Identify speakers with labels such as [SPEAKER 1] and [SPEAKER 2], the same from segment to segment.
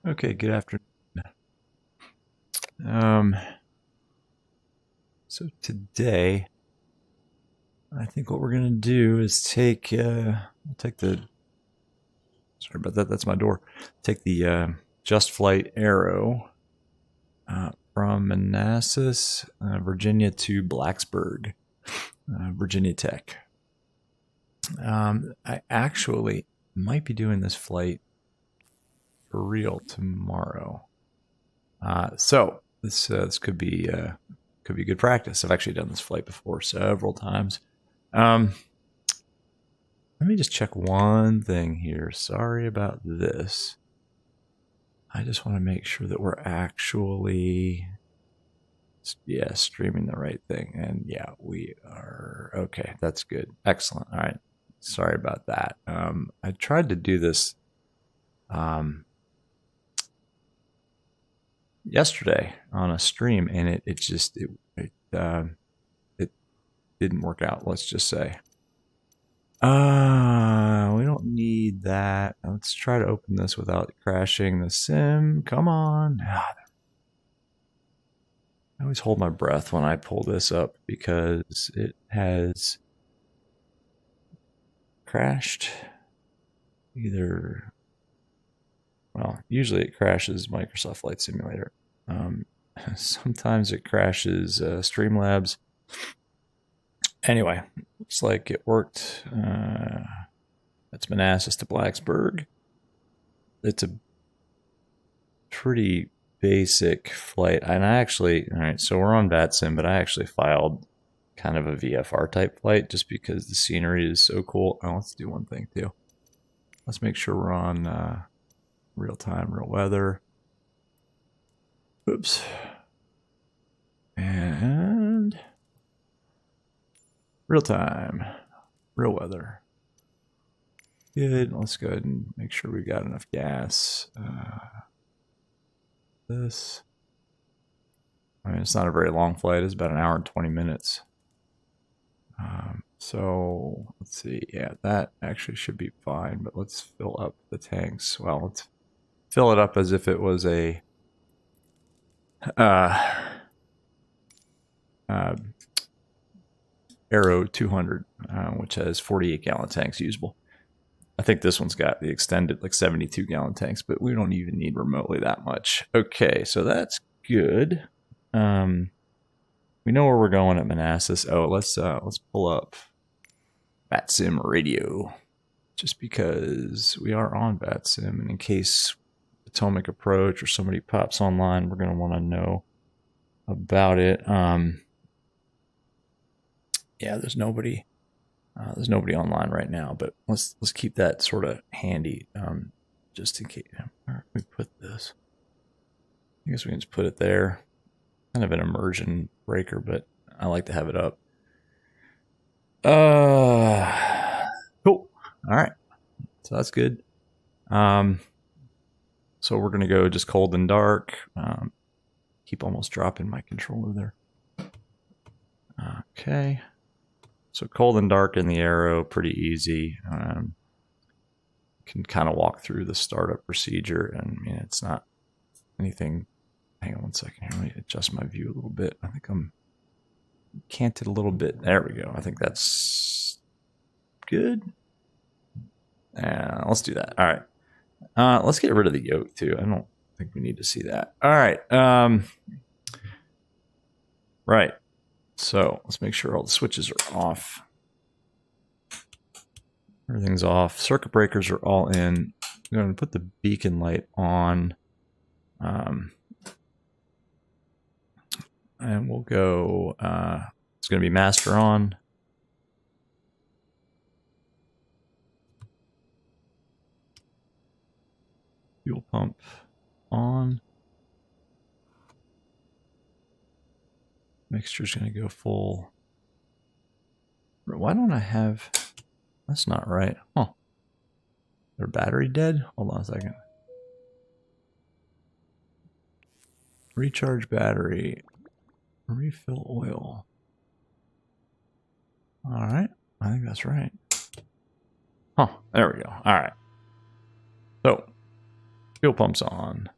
[SPEAKER 1] Okay, good afternoon. So today, I think what we're gonna do is take the. Sorry about that. That's my door. Take the Just Flight Arrow from Manassas, Virginia to Blacksburg, Virginia Tech. I actually might be doing this flight for real tomorrow. So this could be good practice. I've actually done this flight before several times. Let me just check one thing here. Sorry about this. I just want to make sure that we're actually, streaming the right thing. And yeah, we are. Okay, that's good. Excellent. All right. Sorry about that. I tried to do this yesterday on a stream, and it didn't work out. Let's just say. We don't need that. Let's try to open this without crashing the sim. Come on. I always hold my breath when I pull this up because it has crashed either. Well, usually it crashes Microsoft Flight Simulator. Sometimes it crashes Streamlabs. Anyway, looks like it worked. That's Manassas to Blacksburg. It's a pretty basic flight. And I actually, all right, so we're on VATSIM, but I actually filed kind of a VFR type flight just because the scenery is so cool. Oh, let's do one thing too. Let's make sure we're on real time, real weather. Oops. And real time, real weather. Good. Let's go ahead and make sure we got enough gas. This. I mean, it's not a very long flight. It's about an hour and 20 minutes. So let's see. Yeah, that actually should be fine. But let's fill up the tanks. Well, let's fill it up as if it was a Aero 200, which has 48 gallon tanks usable. I think this one's got the extended like 72 gallon tanks, but we don't even need remotely that much. Okay, so that's good. We know where we're going at Manassas. Oh, let's pull up VATSIM radio, just because we are on VATSIM, and in case Potomac approach or somebody pops online, we're going to want to know about it. Yeah, there's nobody online right now, but let's keep that sort of handy, just in case. Where can we put this? I guess we can just put it there. Kind of an immersion breaker, but I like to have it up. Cool. All right, so that's good. So we're gonna go just cold and dark. Keep almost dropping my controller there. Okay. So cold and dark in the Aero, pretty easy. Can kind of walk through the startup procedure, and I mean, it's not anything. Hang on one second here. Let me adjust my view a little bit. I think I'm canted a little bit. There we go. I think that's good. Let's do that. All right. Let's get rid of the yoke too. I don't think we need to see that. All right. Right. So let's make sure all the switches are off. Everything's off. Circuit breakers are all in. I'm going to put the beacon light on. And we'll go, it's going to be master on. Fuel pump on. Mixture's going to go full. Why don't I have... That's not right. Huh. Their battery dead? Hold on a second. Recharge battery. Refill oil. All right. I think that's right. Huh. There we go. All right. So, fuel pump's on.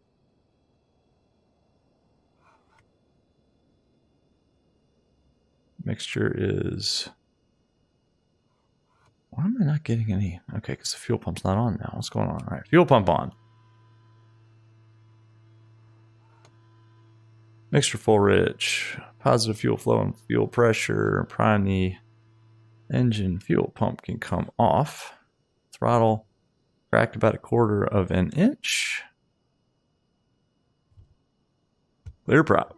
[SPEAKER 1] Mixture is... Why am I not getting any? Okay, because the fuel pump's not on now. What's going on? All right, fuel pump on. Mixture full rich. Positive fuel flow and fuel pressure. Prime the engine. Fuel pump can come off. Throttle cracked about 1/4 of an inch. Clear prop.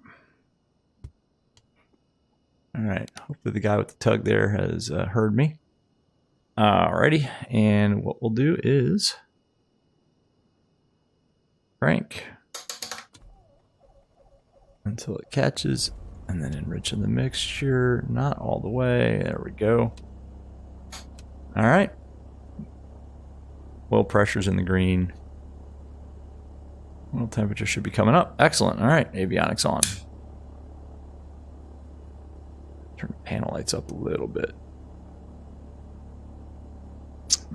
[SPEAKER 1] All right. Hopefully the guy with the tug there has heard me. Alrighty. And what we'll do is crank until it catches, and then enriching the mixture. Not all the way. There we go. All right. Oil pressure's in the green. Oil temperature should be coming up. Excellent. All right. Avionics on. Turn the panel lights up a little bit.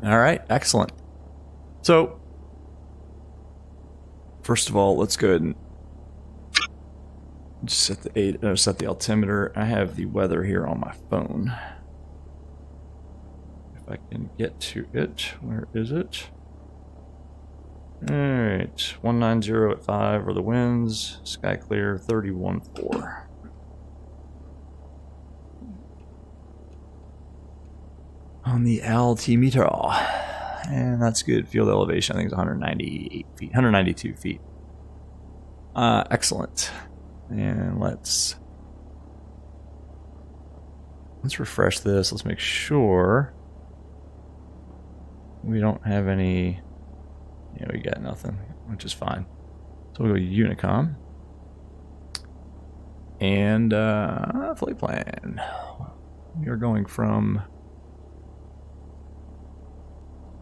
[SPEAKER 1] All right. Excellent. So, first of all, let's go ahead and just set the altimeter. I have the weather here on my phone. If I can get to it, where is it? All right, 190 at 5 are the winds. Sky clear, 31.4. On the altimeter, and that's good. Field elevation, I think, is 198 feet, 192 feet. Excellent. And let's refresh this. Let's make sure we don't have any. Yeah, we got nothing, which is fine. So we'll go Unicom and flight plan. We are going from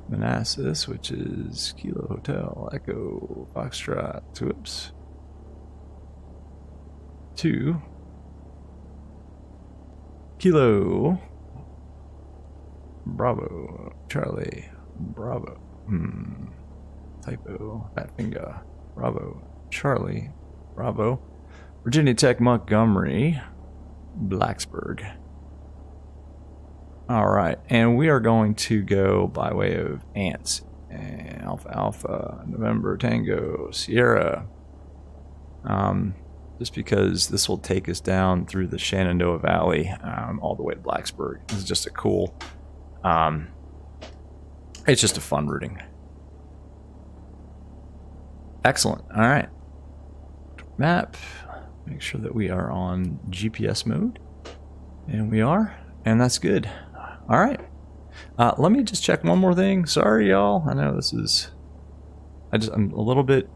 [SPEAKER 1] Manassas, which is Kilo Hotel Echo Foxtrot. Whoops. To Kilo Bravo Charlie Bravo typo fat finger Bravo Charlie Bravo Virginia Tech Montgomery Blacksburg. All right, and we are going to go by way of Ants and Alpha Alpha November Tango Sierra. Just because this will take us down through the Shenandoah Valley all the way to Blacksburg. This is just a cool, it's just a fun routing. Excellent. All right. Map. Make sure that we are on GPS mode. And we are. And that's good. All right. Let me just check one more thing. Sorry, y'all. I know this is... I'm a little bit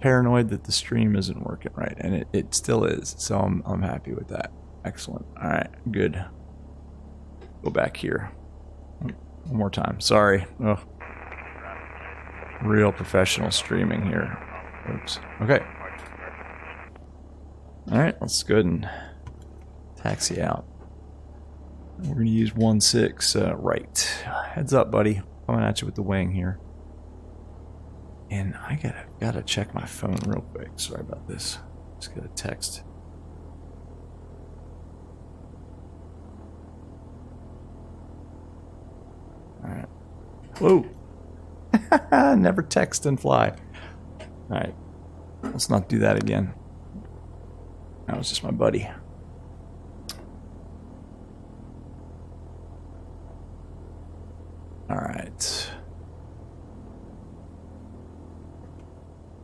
[SPEAKER 1] paranoid that the stream isn't working right, and it still is, so I'm happy with that. Excellent. All right, good. Go back here one more time. Sorry. Oh, real professional streaming here. Oops. Okay. All right, let's go ahead and taxi out. We're gonna use 16 right. Heads up, buddy. Coming at you with the wing here. And I gotta check my phone real quick. Sorry about this. Just got a text. Alright. Whoa! Never text and fly. Alright. Let's not do that again. That was just my buddy. Alright.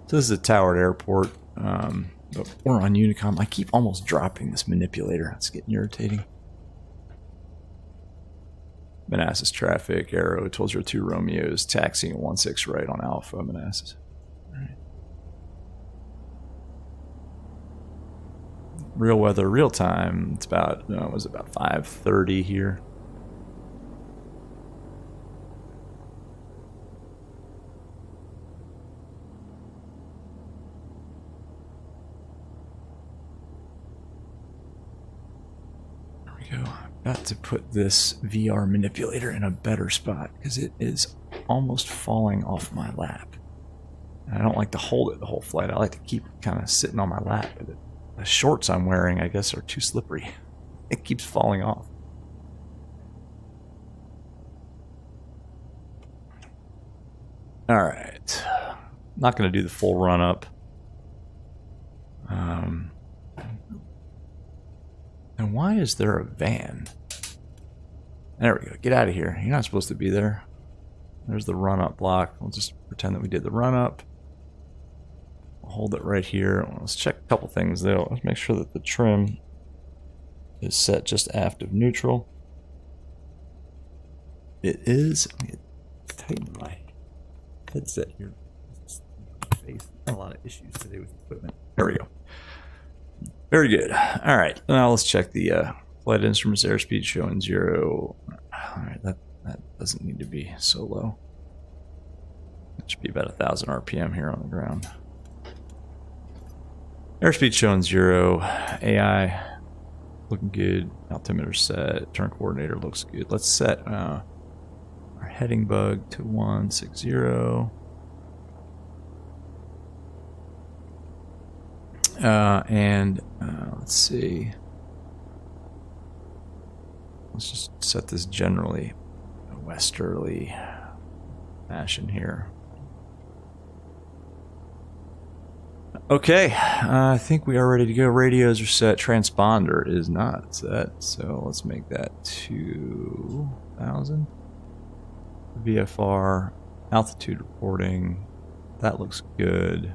[SPEAKER 1] So this is a towered airport, but we're on Unicom. I keep almost dropping this manipulator. It's getting irritating. Manassas traffic, Arrow, 1202 Romeo's, taxiing at 16 right on Alpha, Manassas. All right. Real weather, real time. It's about, it was about 5:30 here. Go. Got to put this VR manipulator in a better spot because it is almost falling off my lap. And I don't like to hold it the whole flight. I like to keep it kind of sitting on my lap. But the shorts I'm wearing, I guess, are too slippery. It keeps falling off. All right. Not going to do the full run up. And why is there a van? There we go. Get out of here. You're not supposed to be there. There's the run up block. We'll just pretend that we did the run up. We'll hold it right here. Let's check a couple things though. Let's make sure that the trim is set just aft of neutral. It is. Let me tighten my headset here. Face. A lot of issues today with equipment. There we go. Very good. All right. Now let's check the flight instruments airspeed showing 0. All right. That doesn't need to be so low. It should be about 1,000 RPM here on the ground. Airspeed showing 0. AI looking good. Altimeter set. Turn coordinator looks good. Let's set our heading bug to 160. Let's see. Let's just set this generally a westerly fashion here. Okay, I think we are ready to go. Radios are set. Transponder is not set, so let's make that 2,000. VFR, altitude reporting, that looks good.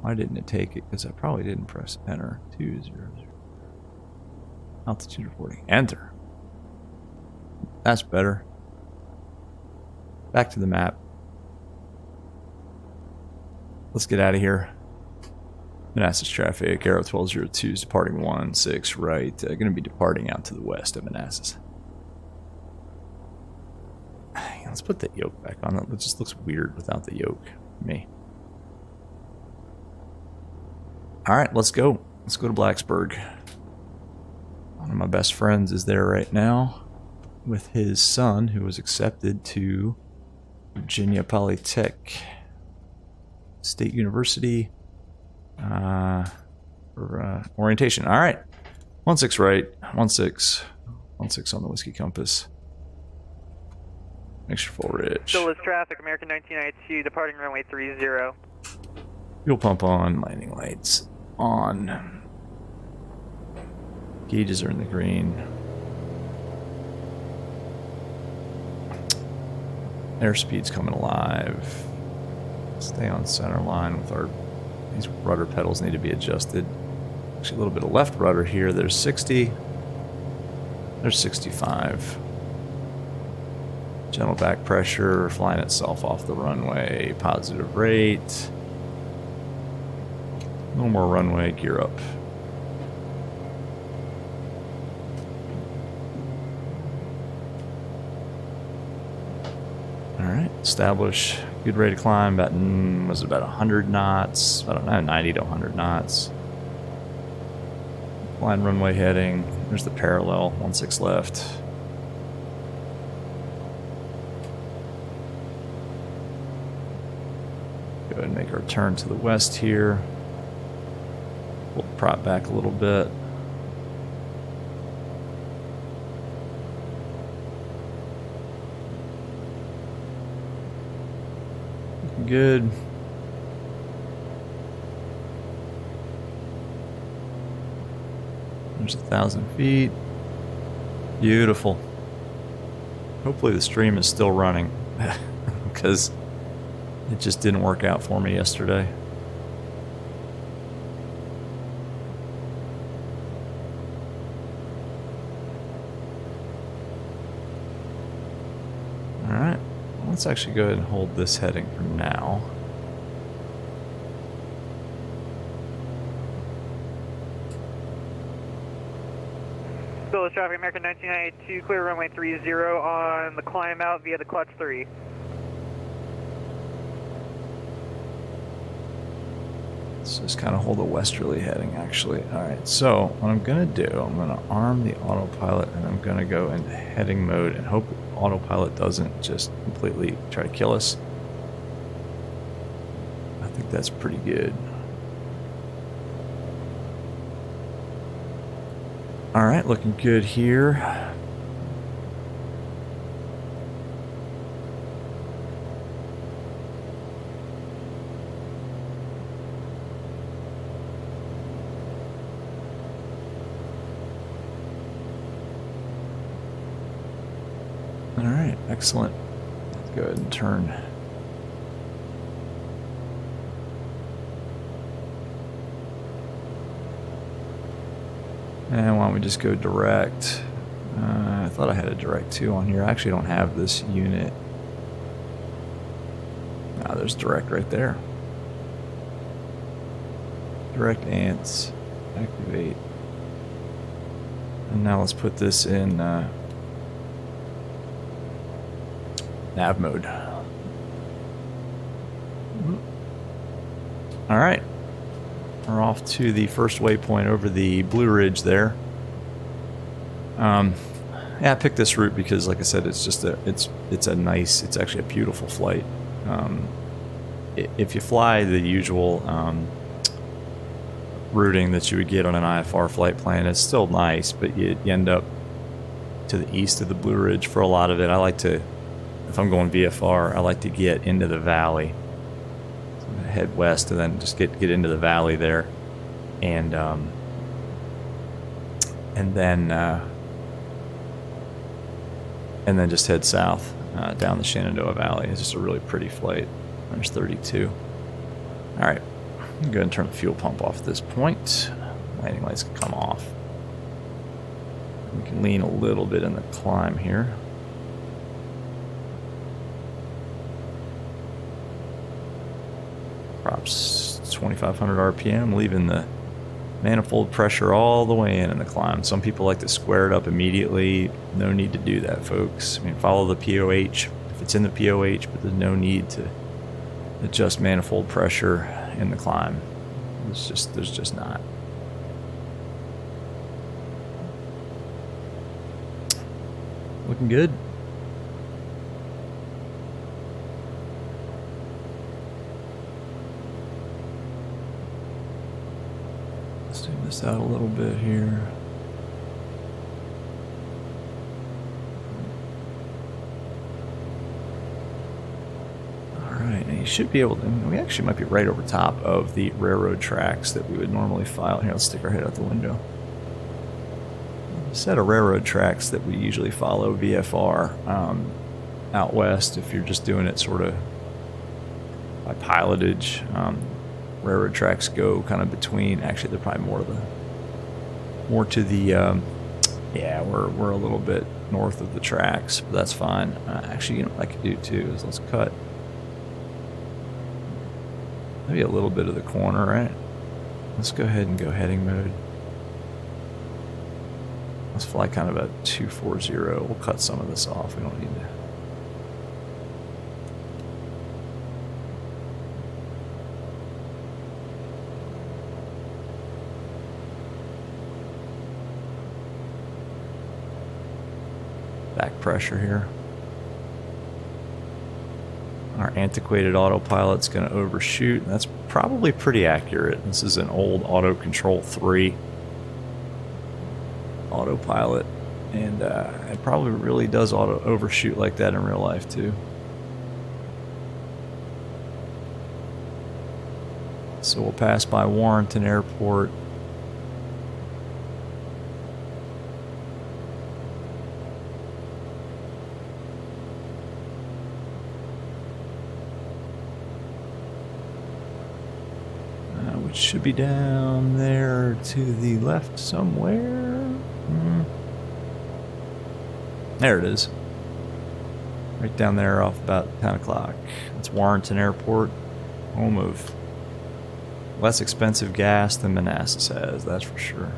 [SPEAKER 1] Why didn't it take it? Because I probably didn't press enter. 200. Altitude reporting. Enter. That's better. Back to the map. Let's get out of here. Manassas traffic. Arrow 1202 is departing 16 right. Going to be departing out to the west of Manassas. Let's put the yoke back on. It just looks weird without the yoke. Me. Alright, let's go. Let's go to Blacksburg. One of my best friends is there right now with his son, who was accepted to Virginia Polytech State University for orientation. Alright. 16 right. 16 on the whiskey compass. Make sure full rich.
[SPEAKER 2] Still is traffic, American 1992, departing runway 30.
[SPEAKER 1] Fuel pump on, landing lights on. Gauges are in the green. Airspeed's coming alive. Stay on center line with our... These rudder pedals need to be adjusted. Actually, a little bit of left rudder here. There's 60. There's 65. Gentle back pressure, flying itself off the runway. Positive rate. No more runway, gear up. Alright, establish good rate of climb, about, was it about 100 knots? I don't know, 90 to 100 knots. Line runway heading, there's the parallel, 16 left. Go ahead and make our turn to the west here. We'll prop back a little bit. Looking good. There's 1,000 feet. Beautiful. Hopefully the stream is still running because it just didn't work out for me yesterday. Alright, let's actually go ahead and hold this heading for now.
[SPEAKER 2] Still is traffic, American 1992, clear runway 30 on the climb out via the clutch 3.
[SPEAKER 1] Let's just kind of hold a westerly heading, actually. Alright, so what I'm going to do, I'm going to arm the autopilot and I'm going to go into heading mode and hope autopilot doesn't just completely try to kill us. I think that's pretty good. All right, looking good here. All right, excellent. Let's go ahead and turn. And why don't we just go direct? I thought I had a direct 2 on here. I actually don't have this unit. Ah, there's direct right there. Direct ants. Activate. And now let's put this in nav mode. All right. We're off to the first waypoint over the Blue Ridge there. Yeah, I picked this route because, like I said, it's just it's actually a beautiful flight. If you fly the usual routing that you would get on an IFR flight plan, it's still nice, but you end up to the east of the Blue Ridge for a lot of it. I like to, if I'm going VFR, I like to get into the valley. So I'm gonna head west and then just get into the valley there, and then just head south down the Shenandoah Valley. It's just a really pretty flight. There's 32. All right, I'm going to go ahead and turn the fuel pump off at this point. Landing lights can come off. We can lean a little bit in the climb here. Props 2,500 RPM, leaving the manifold pressure all the way in the climb. Some people like to square it up immediately. No need to do that, folks. I mean, follow the POH if it's in the POH, but there's no need to adjust manifold pressure in the climb. There's just not. Looking good. Zoom this out a little bit here. Alright, and you should be able to, we actually might be right over top of the railroad tracks that we would normally file. Here, let's stick our head out the window. A set of railroad tracks that we usually follow VFR out west if you're just doing it sort of by pilotage. Railroad tracks go kind of between, actually they're probably more to the yeah, we're a little bit north of the tracks, but that's fine. Actually, you know what I could do too is let's cut maybe a little bit of the corner, right? Let's go ahead and go heading mode. Let's fly kind of a 240. We'll cut some of this off. We don't need to. Back pressure here. Our antiquated autopilot's going to overshoot. That's probably pretty accurate. This is an old Auto Control 3 autopilot, and it probably really does auto overshoot like that in real life too. So we'll pass by Warrenton Airport. Which should be down there to the left somewhere. There it is. Right down there off about 10 o'clock. That's Warrenton Airport, home of less expensive gas than Manassas has, that's for sure.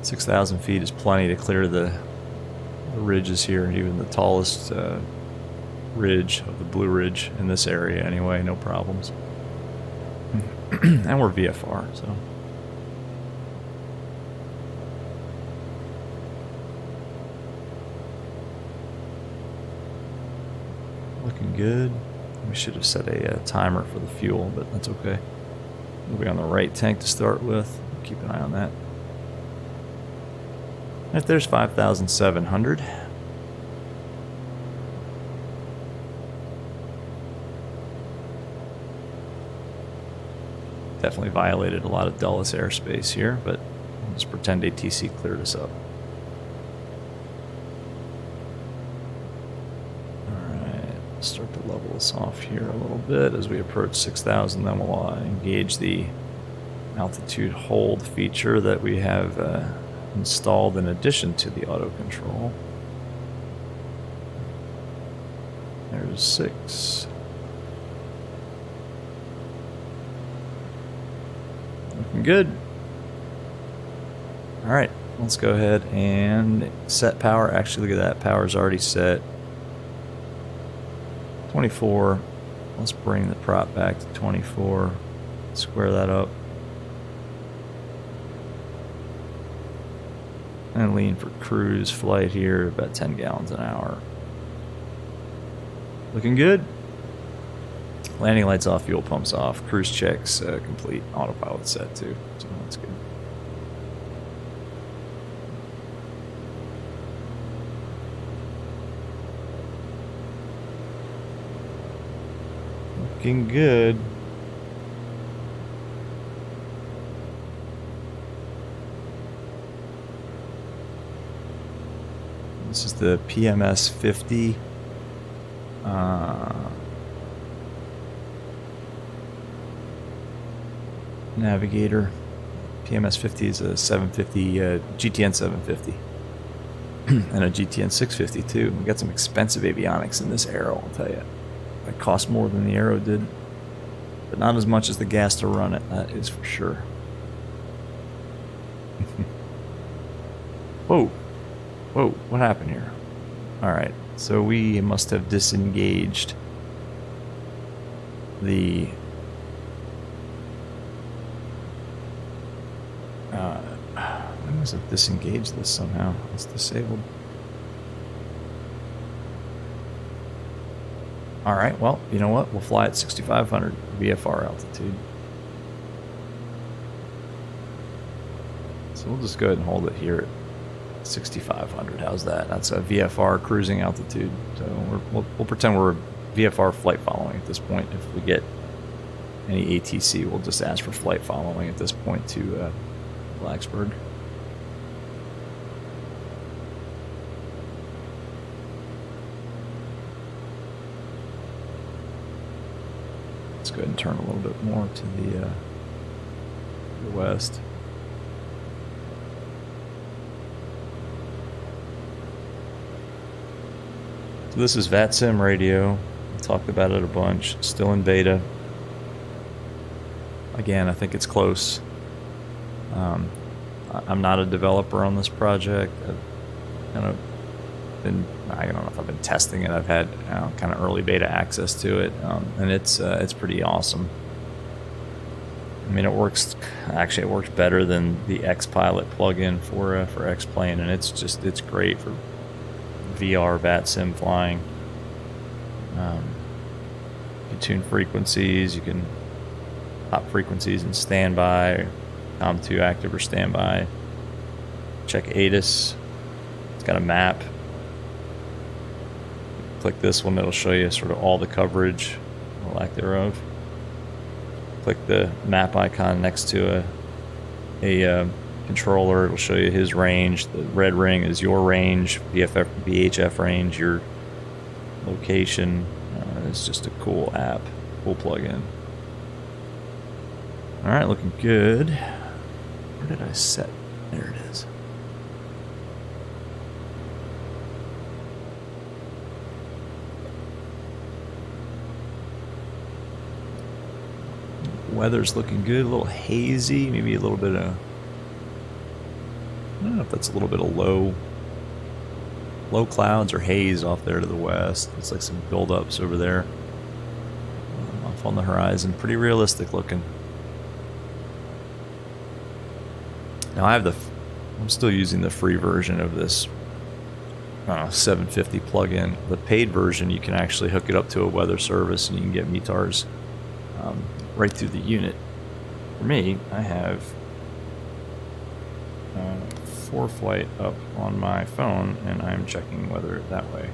[SPEAKER 1] $6,000 feet is plenty to clear the ridges here, even the tallest ridge of the Blue Ridge in this area anyway, no problems. And we're VFR, so. Looking good. We should have set a timer for the fuel, but that's okay. We'll be on the right tank to start with. Keep an eye on that. If there's 5,700. Definitely violated a lot of Dulles airspace here, but we'll just pretend ATC cleared us up. Alright, start to level us off here a little bit as we approach 6,000, then we'll engage the altitude hold feature that we have installed in addition to the auto control. There's 6. Looking good. Alright, let's go ahead and set power. Actually, look at that. Power's already set. 24. Let's bring the prop back to 24. Square that up. And lean for cruise flight here, about 10 gallons an hour. Looking good. Landing lights off, fuel pumps off, cruise checks complete, autopilot set too, so that's good. Looking good. This is the PMS 50. Navigator. PMS 50 is a 750 GTN 750 and a GTN 650 too. We got some expensive avionics in this Aero, I'll tell you. It cost more than the Aero did, but not as much as the gas to run it, that is for sure. Whoa, whoa, what happened here? Alright, so we must have disengaged the I must have disengaged this somehow. It's disabled. Alright, well, you know what? We'll fly at 6,500 VFR altitude. So we'll just go ahead and hold it here at 6,500. How's that? That's a VFR cruising altitude. So we'll pretend we're VFR flight following at this point. If we get any ATC, we'll just ask for flight following at this point to Blacksburg. Let's go ahead and turn a little bit more to the west. So this is VATSIM radio. I talked about it a bunch. Still in beta. Again, I think it's close. I'm not a developer on this project. I've kind of been, I don't know if I've been testing it. I've had kind of early beta access to it, and it's pretty awesome. I mean, it works better than the XPilot plugin for X-Plane, and it's great for VR VATSIM flying. You can tune frequencies, you can pop frequencies in standby, COM2 active or standby. Check ATIS. It's got a map. Click this one, it'll show you sort of all the coverage, or lack thereof. Click the map icon next to a controller, it'll show you his range. The red ring is your range, VHF range, your location. It's just a cool app, cool plugin. Alright, looking good. Where did I set? There it is. Weather's looking good, a little hazy, maybe a little bit of, I don't know if that's a little bit of low clouds or haze off there to the west. It's like some buildups over there off on the horizon. Pretty realistic looking. Now I'm still using the free version of this 750 plugin. The paid version, you can actually hook it up to a weather service and you can get METARs right through the unit. For me, I have 4Flight up on my phone and I'm checking weather that way.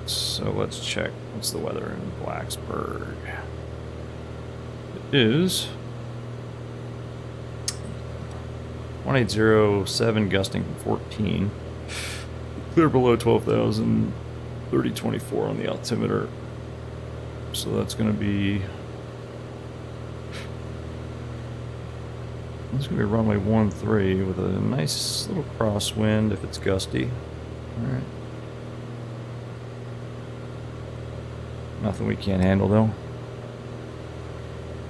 [SPEAKER 1] So let's check what's the weather in Blacksburg. It is 1807, gusting 14. Clear below 12,000, 3024 on the altimeter. So that's going to be runway 13 with a nice little crosswind if it's gusty. All right. Nothing we can't handle though.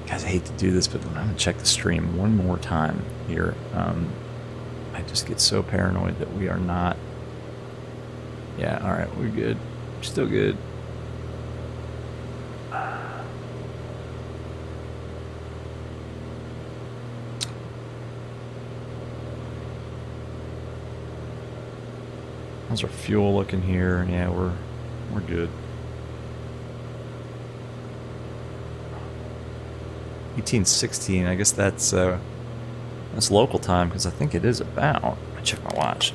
[SPEAKER 1] Guys, I hate to do this, but I'm gonna check the stream one more time here. I just get so paranoid that we are not. Yeah, all right, we're good. We're still good. How's our fuel looking here? Yeah, we're good. 1816. I guess that's local time because I think it is about. Let me check my watch.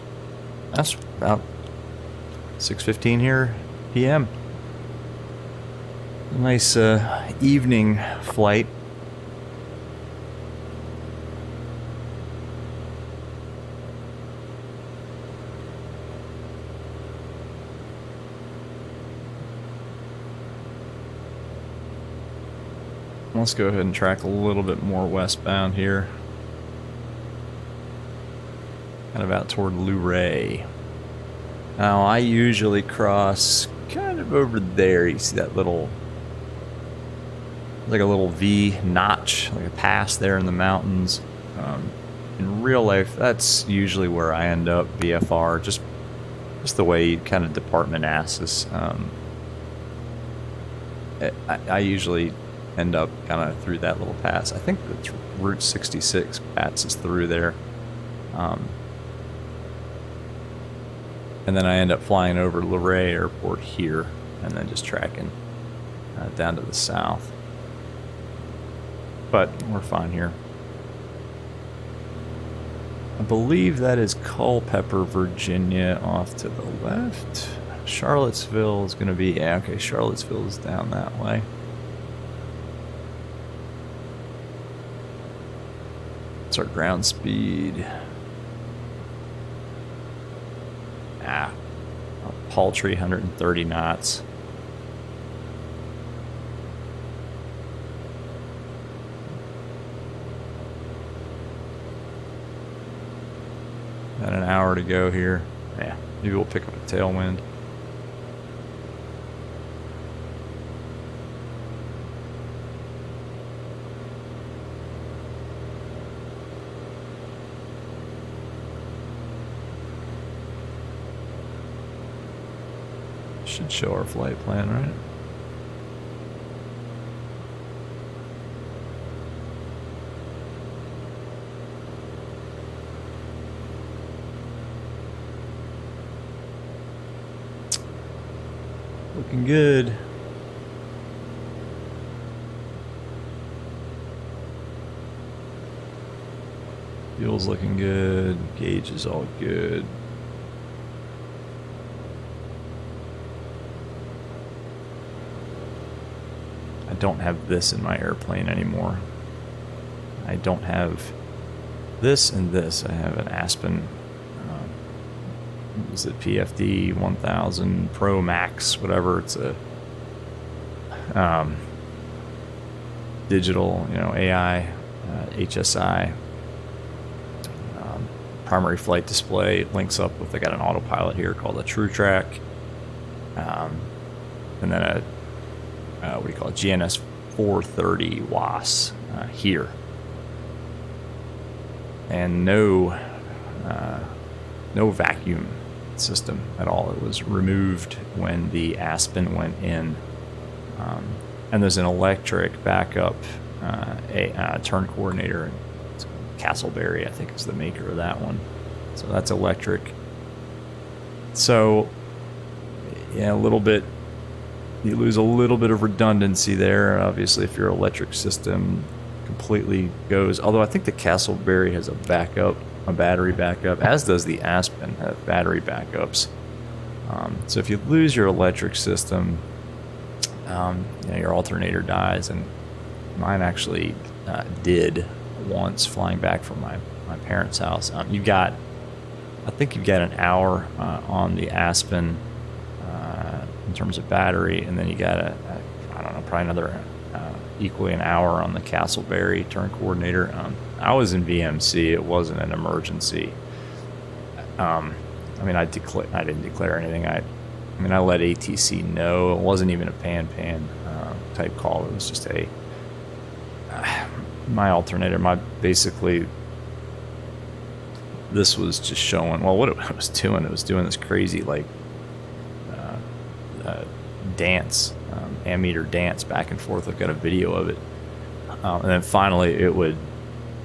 [SPEAKER 1] That's about 6:15 here p.m. A nice evening flight. Let's go ahead and track a little bit more westbound here. Kind of out toward Luray. Now, I usually cross kind of over there. You see that little, like a little V notch, like a pass there in the mountains. In real life, that's usually where I end up, VFR, just the way kind of department ASUS. I usually end up kind of through that little pass. I think the Route 66 passes through there. And then I end up flying over Luray Airport here and then just tracking down to the south. But we're fine here. I believe that is Culpeper, Virginia off to the left. Charlottesville is going to be, yeah, okay, Charlottesville is down that way. What's our ground speed? A paltry 130 knots. Got an hour to go here. Yeah, maybe we'll pick up a tailwind. Should show our flight plan, right? Looking good. Fuel's looking good. Gauge is all good. I don't have this in my airplane anymore. I don't have this and this. I have an Aspen. Is it PFD 1000 Pro Max? Whatever. It's a digital, AI, HSI. Primary flight display. It links up with. I got an autopilot here called a TrueTrack, and then a what do you call it? GNS 430 WAS here, and no vacuum system at all. It was removed when the Aspen went in, and there's an electric backup turn coordinator. It's Castleberry, I think, is the maker of that one. So that's electric. So, yeah, a little bit, you lose a little bit of redundancy there. Obviously, if your electric system completely goes, although I think the Castleberry has a battery backup, as does the Aspen have battery backups. So if you lose your electric system, your alternator dies, and mine actually did once flying back from my parents' house. I think you've got an hour on the Aspen in terms of battery, and then you got I don't know, probably another equally an hour on the Castleberry turn coordinator. I was in VMC. It wasn't an emergency. I didn't declare anything. I let ATC know. It wasn't even a pan type call. It was just my alternator. This was just showing, well, what it was doing. It was doing this crazy, like, dance, ammeter dance back and forth. I've got a video of it. And then finally it would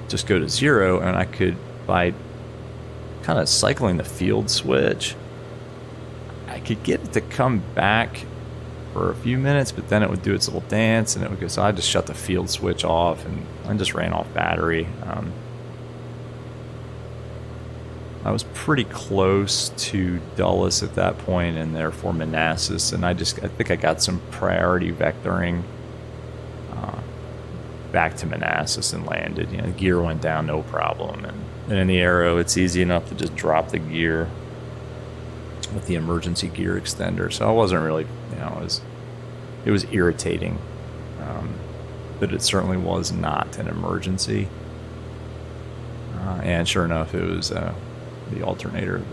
[SPEAKER 1] just go to 0, and I could, by kind of cycling the field switch, I could get it to come back for a few minutes, but then it would do its little dance, and it would go. So I just shut the field switch off, and I just ran off battery. I was pretty close to Dulles at that point, and therefore Manassas, and I think I got some priority vectoring back to Manassas and landed. The gear went down, no problem, and in the Aero, it's easy enough to just drop the gear with the emergency gear extender. So I wasn't really, it was irritating, but it certainly was not an emergency. And sure enough, it was the alternator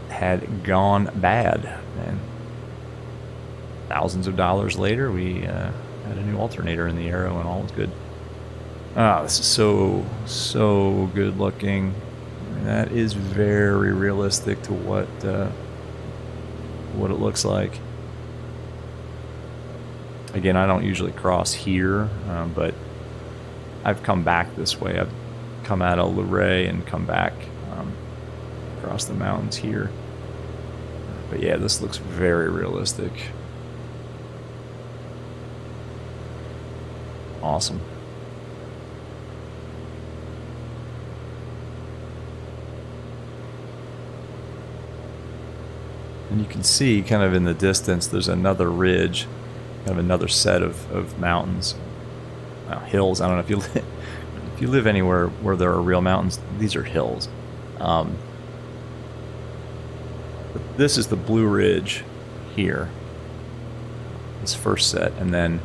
[SPEAKER 1] had gone bad, and thousands of dollars later, we had a new alternator in the Aero, and all was good. This is so good looking. That is very realistic to what it looks like. Again, I don't usually cross here, but I've come back this way. I've come out of Luray and come back across the mountains here. But yeah, this looks very realistic. Awesome. And you can see kind of in the distance, there's another ridge, kind of another set of mountains, hills. I don't know if you live anywhere where there are real mountains, these are hills. But this is the Blue Ridge here, this first set, and then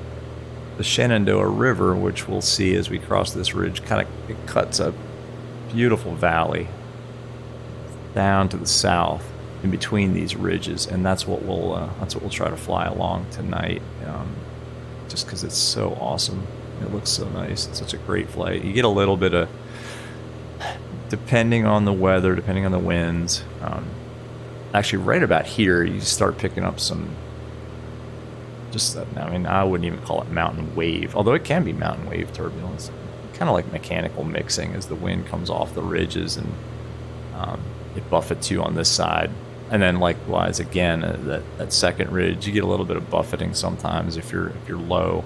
[SPEAKER 1] the Shenandoah River, which we'll see as we cross this ridge, it cuts a beautiful valley down to the south in between these ridges, and that's what we'll try to fly along tonight, just because it's so awesome. It looks so nice. It's such a great flight. You get a little bit of, depending on the weather, depending on the winds. Actually, right about here, you start picking up some. I wouldn't even call it mountain wave, although it can be mountain wave turbulence. Kind of like mechanical mixing as the wind comes off the ridges, and it buffets you on this side. And then likewise, again, that second ridge, you get a little bit of buffeting sometimes if you're low.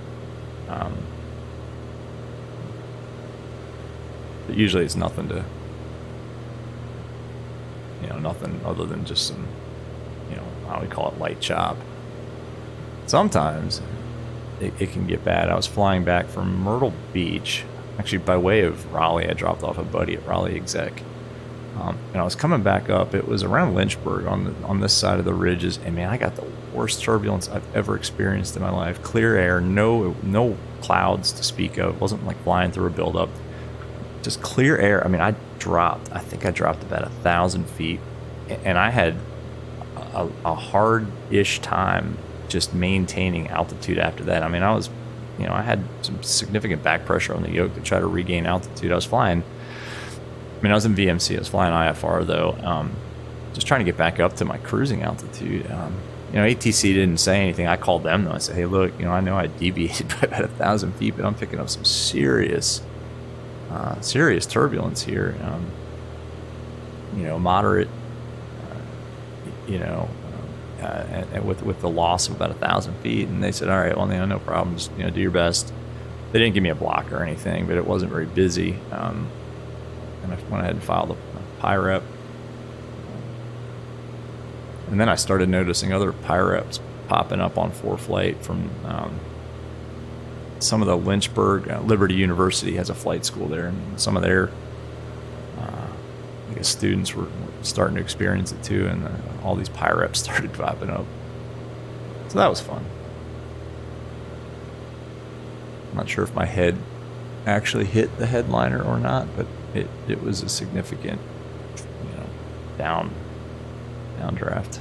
[SPEAKER 1] But usually it's nothing other than just some, how we call it, light chop. Sometimes it can get bad. I was flying back from Myrtle Beach, actually by way of Raleigh. I dropped off a buddy at Raleigh Exec. And I was coming back up. It was around Lynchburg on this side of the ridges, and man, I got the worst turbulence I've ever experienced in my life. Clear air, no clouds to speak of. It wasn't like flying through a buildup. Just clear air. I think I dropped about 1,000 feet, and I had a hard-ish time just maintaining altitude after that. I had some significant back pressure on the yoke to try to regain altitude. I was flying. I was in VMC. I was flying IFR though, just trying to get back up to my cruising altitude. ATC didn't say anything. I called them though. I said, "Hey, look, I know I deviated by about 1,000 feet, but I'm picking up some serious serious turbulence here. You know, moderate. You know, and with the loss of about 1,000 feet, and they said, all right, well, you know, no problem, just, you know, do your best. They didn't give me a block or anything, but it wasn't very busy. And I went ahead and filed a PIREP. And then I started noticing other PIREPs popping up on ForeFlight from some of the Lynchburg, Liberty University has a flight school there, and some of their I guess students were starting to experience it too, and all these PIREPs started popping up. So that was fun. I'm not sure if my head actually hit the headliner or not, but it was a significant, you know, downdraft.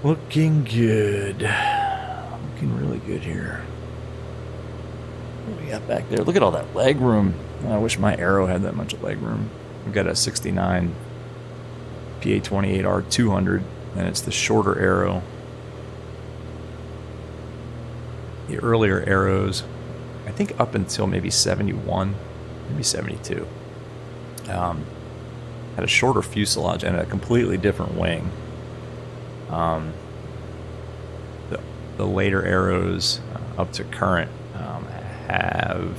[SPEAKER 1] Looking good. Looking really good here. What do we got back there? Look at all that leg room. I wish my Aero had that much leg room. We've got a 69 PA-28R 200, and it's the shorter Aero. The earlier Aeros, I think up until maybe 71, maybe 72, had a shorter fuselage and a completely different wing. The later Aeros up to current have,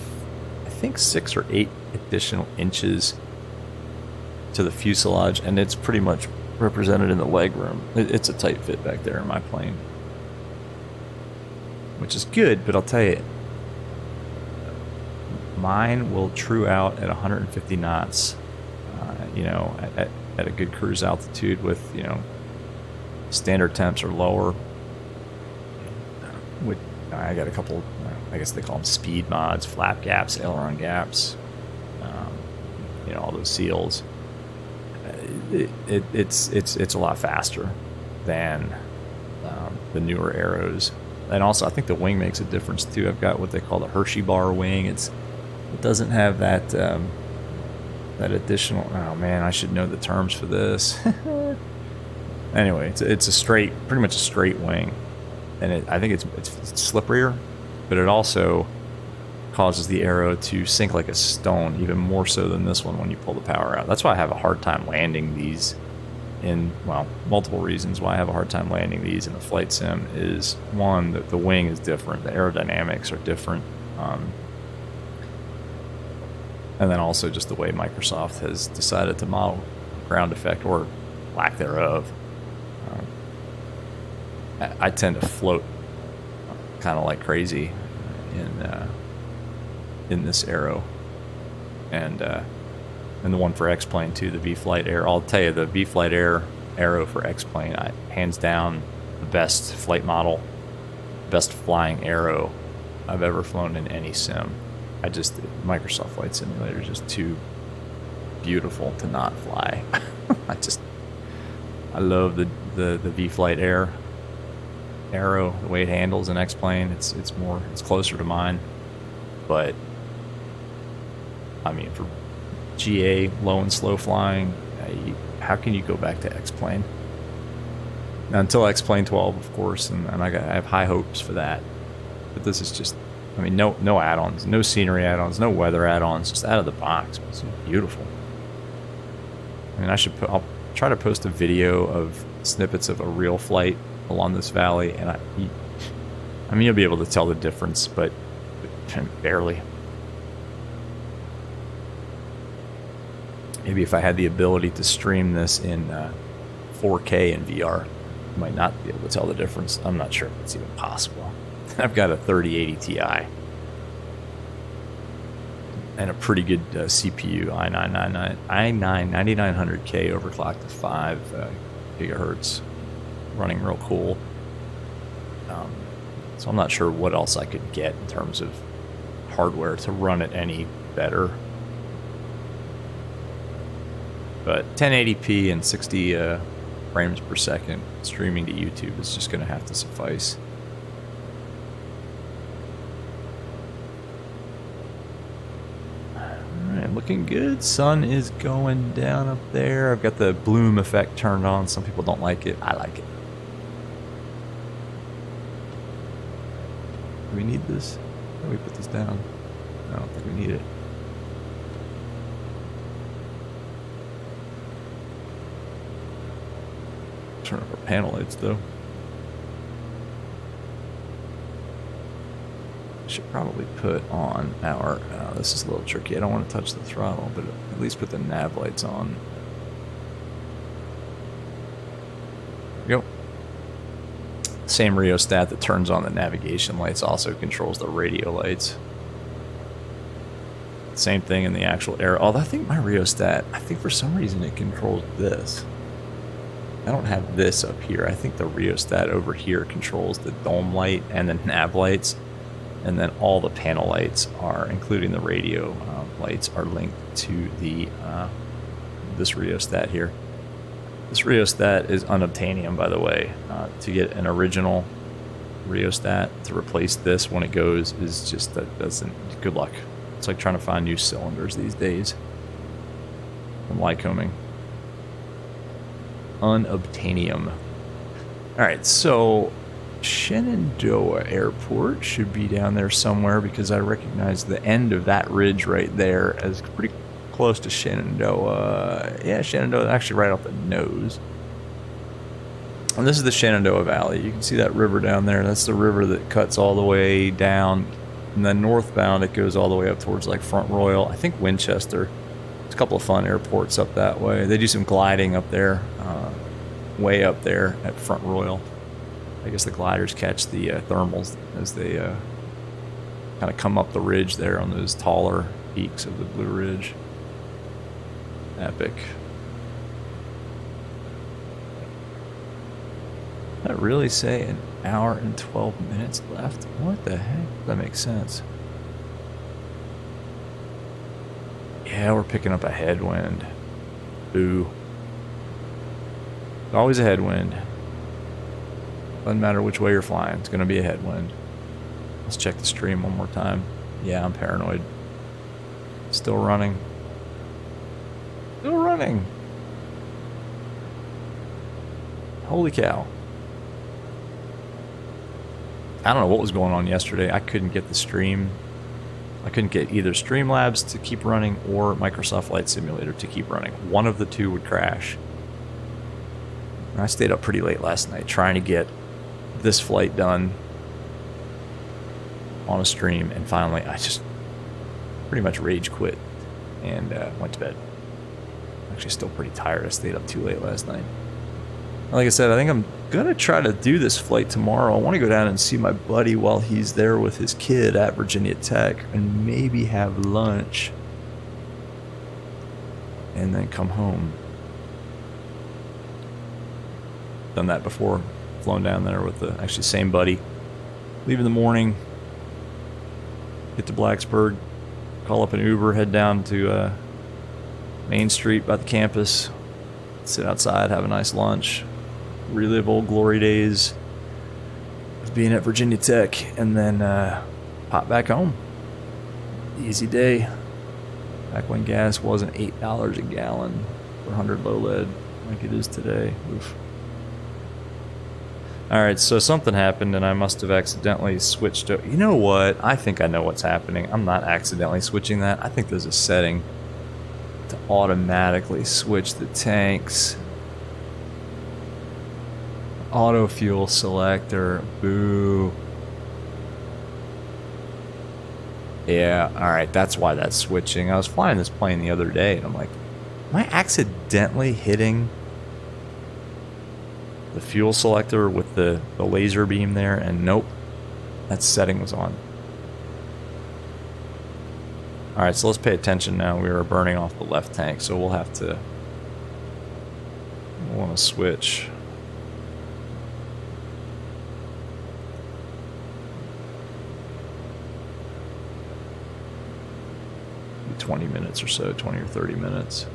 [SPEAKER 1] I think, 6 or 8 additional inches to the fuselage, and it's pretty much represented in the leg room. It's a tight fit back there in my plane, which is good, but I'll tell you, mine will true out at 150 knots, you know, at a good cruise altitude with, you know, standard temps are lower. I got a couple, I guess they call them speed mods, flap gaps, aileron gaps, you know, all those seals. It's a lot faster than the newer Aeros. And also, I think the wing makes a difference too. I've got what they call the Hershey bar wing. It doesn't have that that additional. Oh man, I should know the terms for this. Anyway, it's a straight, pretty much a straight wing, and I think it's slipperier, but it also causes the Aero to sink like a stone, even more so than this one when you pull the power out. That's why I have a hard time landing these in, well, multiple reasons why I have a hard time landing these in the flight sim is, one, that the wing is different, the aerodynamics are different, and then also just the way Microsoft has decided to model ground effect, or lack thereof. I tend to float kind of like crazy in this Aero, and the one for X-Plane too, the V-Flight Air. I'll tell you, the V-Flight Aero for X-Plane, hands down the best flight model, best flying Aero I've ever flown in any sim. Microsoft Flight Simulator is just too beautiful to not fly. I love the V-Flight Aero, the way it handles an X-Plane. It's closer to mine, but I mean, for GA, low and slow flying, how can you go back to X-Plane? Now, until X-Plane 12, of course, and I have high hopes for that. But this is just, I mean, no add-ons, no scenery add-ons, no weather add-ons, just out of the box. It's beautiful. I mean, I'll try to post a video of snippets of a real flight along this valley, and I mean, you'll be able to tell the difference, but barely. Maybe if I had the ability to stream this in 4K in VR, I might not be able to tell the difference. I'm not sure if it's even possible. I've got a 3080 Ti and a pretty good CPU, i9-9900K overclocked to 5 gigahertz, running real cool. So I'm not sure what else I could get in terms of hardware to run it any better. But 1080p and 60 frames per second streaming to YouTube is just going to have to suffice. Alright, looking good. Sun is going down up there. I've got the bloom effect turned on. Some people don't like it. I like it. Do we need this? Can we put this down? I don't think we need it. Turn up our panel lights though. Should probably put on our, this is a little tricky. I don't want to touch the throttle, but at least put the nav lights on. There we go. Same rheostat that turns on the navigation lights also controls the radio lights. Same thing in the actual air. Although I think my rheostat, I think for some reason it controls this. I don't have this up here. I think the rheostat over here controls the dome light and the nav lights. And then all the panel lights are, including the radio lights, are linked to the this rheostat here. This rheostat is unobtainium, by the way. To get an original rheostat to replace this when it goes is just, that doesn't, good luck. It's like trying to find new cylinders these days from Lycoming. Unobtainium. Alright, so Shenandoah Airport should be down there somewhere because I recognize the end of that ridge right there as pretty close to Shenandoah. Yeah, Shenandoah, actually right off the nose. And this is the Shenandoah Valley. You can see that river down there. That's the river that cuts all the way down. And then northbound, it goes all the way up towards like Front Royal. I think Winchester. There's a couple of fun airports up that way. They do some gliding up there, way up there at Front Royal. I guess the gliders catch the thermals as they kind of come up the ridge there on those taller peaks of the Blue Ridge. Epic. Did that really say an hour and 12 minutes left? What the heck? That makes sense. Yeah, we're picking up a headwind. Ooh. Always a headwind. Doesn't matter which way you're flying, it's going to be a headwind. Let's check the stream one more time. Yeah, I'm paranoid. Still running. Still running. Holy cow. I don't know what was going on yesterday. I couldn't get the stream. I couldn't get either Streamlabs to keep running or Microsoft Flight Simulator to keep running. One of the two would crash. And I stayed up pretty late last night trying to get this flight done on a stream, and finally I just pretty much rage quit and went to bed. Actually still pretty tired. I stayed up too late last night. Like I said, I think I'm gonna try to do this flight tomorrow. I want to go down and see my buddy while he's there with his kid at Virginia Tech and maybe have lunch and then come home. Done that before. Flown down there with the actually same buddy. Leave in the morning, get to Blacksburg, call up an Uber, head down to Main Street by the campus, sit outside, have a nice lunch, relive old glory days of being at Virginia Tech, and then pop back home. Easy day. Back when gas wasn't $8 a gallon for 100 low lead like it is today. Oof. Alright, so something happened and I must have accidentally switched to... You know what? I think I know what's happening. I'm not accidentally switching that. I think there's a setting to automatically switch the tanks. Auto fuel selector. Boo. Yeah, alright, that's why that's switching. I was flying this plane the other day and I'm like, am I accidentally hitting the fuel selector with the laser beam there? And nope, that setting was on. Alright, so let's pay attention now. We are burning off the left tank, so we'll have to... We'll want to switch. Maybe 20 minutes or so, 20 or 30 minutes.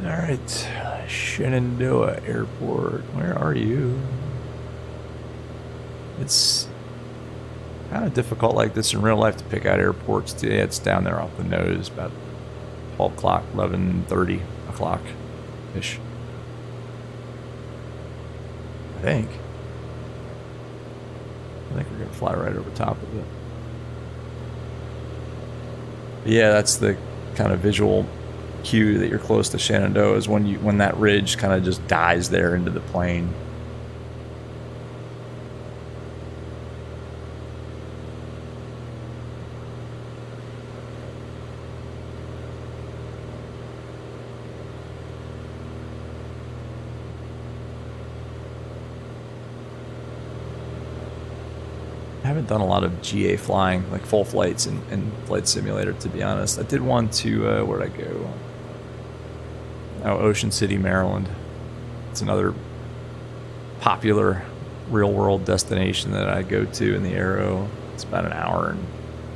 [SPEAKER 1] Alright, Shenandoah Airport, where are you? It's kind of difficult like this in real life to pick out airports. Yeah, it's down there off the nose, about 12 o'clock, 11:30 o'clock-ish. I think. think we're gonna fly right over top of it. Yeah, that's the kind of visual cue that you're close to Shenandoah, is when that ridge kind of just dies there into the plain. I haven't done a lot of GA flying, like full flights in Flight Simulator, to be honest. I did one to, where'd I go? Oh, Ocean City, Maryland. It's another popular real-world destination that I go to in the Aero. It's about an hour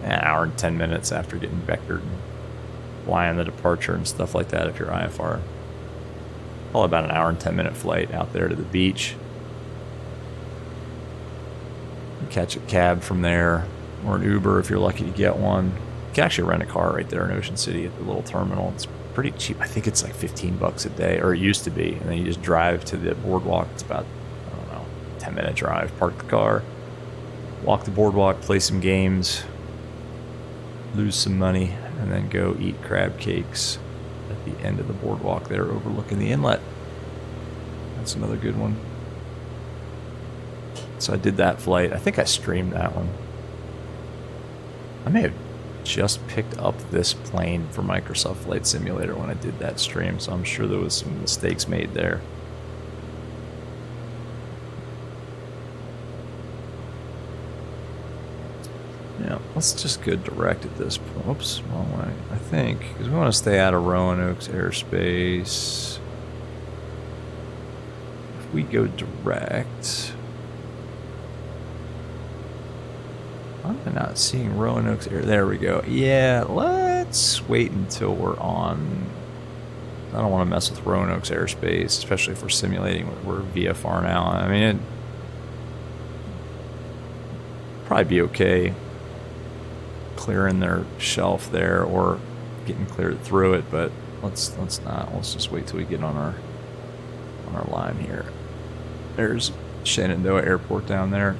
[SPEAKER 1] and 10 minutes after getting vectored and flying the departure and stuff like that if you're IFR. Probably about an hour and 10 minute flight out there to the beach. Catch a cab from there, or an Uber if you're lucky to get one. You can actually rent a car right there in Ocean City at the little terminal. It's pretty cheap. I think it's like $15 a day, or it used to be. And then you just drive to the boardwalk. It's about, I don't know, 10-minute drive. Park the car, walk the boardwalk, play some games, lose some money, and then go eat crab cakes at the end of the boardwalk there overlooking the inlet. That's another good one. So I did that flight. I think I streamed that one. I may have just picked up this plane for Microsoft Flight Simulator when I did that stream, so I'm sure there was some mistakes made there. Yeah, let's just go direct at this point. Oops, wrong way. I think, because we want to stay out of Roanoke's airspace. If we go direct... I'm not seeing Roanoke's air. There we go. Yeah, let's wait until we're on. I don't want to mess with Roanoke's airspace, especially if we're simulating. We're VFR now. I mean, it'd probably be okay clearing their shelf there or getting cleared through it, but let's not. Let's just wait till we get on our line here. There's Shenandoah Airport down there.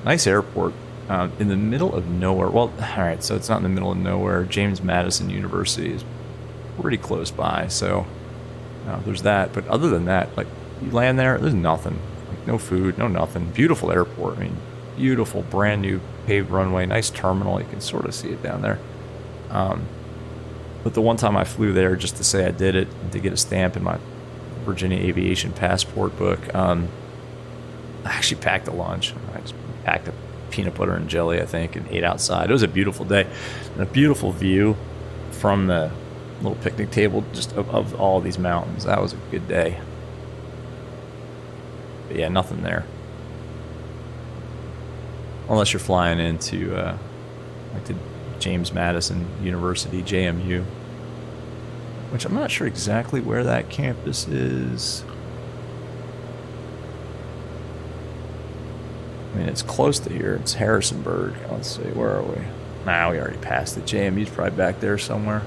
[SPEAKER 1] Nice airport. In the middle of nowhere. Well, alright, so it's not in the middle of nowhere. James Madison University is pretty close by, so there's that. But other than that, like, you land there, there's nothing. Like, no food, no nothing. Beautiful airport. I mean, beautiful, brand new paved runway, nice terminal. You can sort of see it down there. But the one time I flew there just to say I did it and to get a stamp in my Virginia Aviation passport book, I actually packed a lunch. I just packed a peanut butter and jelly, I think, and ate outside. It was a beautiful day and a beautiful view from the little picnic table just of all these mountains. That was a good day. But yeah, nothing there. Unless you're flying into like to James Madison University, JMU, which I'm not sure exactly where that campus is. I mean, it's close to here. It's Harrisonburg. Let's see, where are we? Nah, we already passed it. JMU's probably back there somewhere.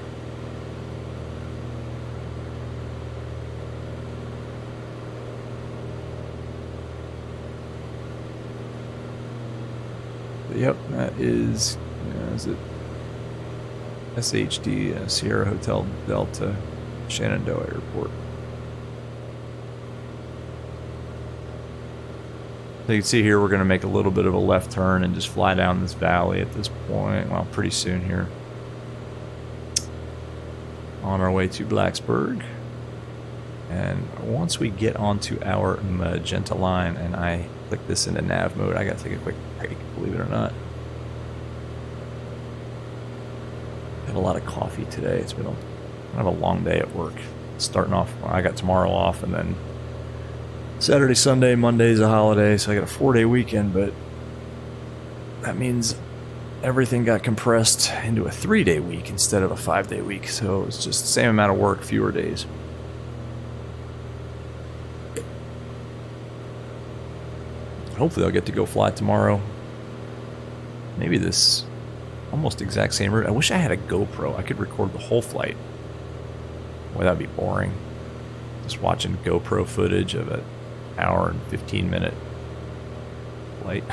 [SPEAKER 1] But yep, that is it SHD, Sierra Hotel Delta, Shenandoah Airport. So you can see here we're going to make a little bit of a left turn and just fly down this valley at this point. Well, pretty soon here. On our way to Blacksburg. And once we get onto our magenta line and I click this into nav mode, I got to take a quick break, believe it or not. I had a lot of coffee today. It's been kind of a long day at work. Starting off, I got tomorrow off, and then Saturday, Sunday, Monday's a holiday, so I got a 4-day weekend, but that means everything got compressed into a 3-day week instead of a 5-day week, so it was just the same amount of work, fewer days. Hopefully I'll get to go fly tomorrow. Maybe this almost exact same route. I wish I had a GoPro. I could record the whole flight. Boy, that'd be boring. Just watching GoPro footage of an hour and 15-minute flight.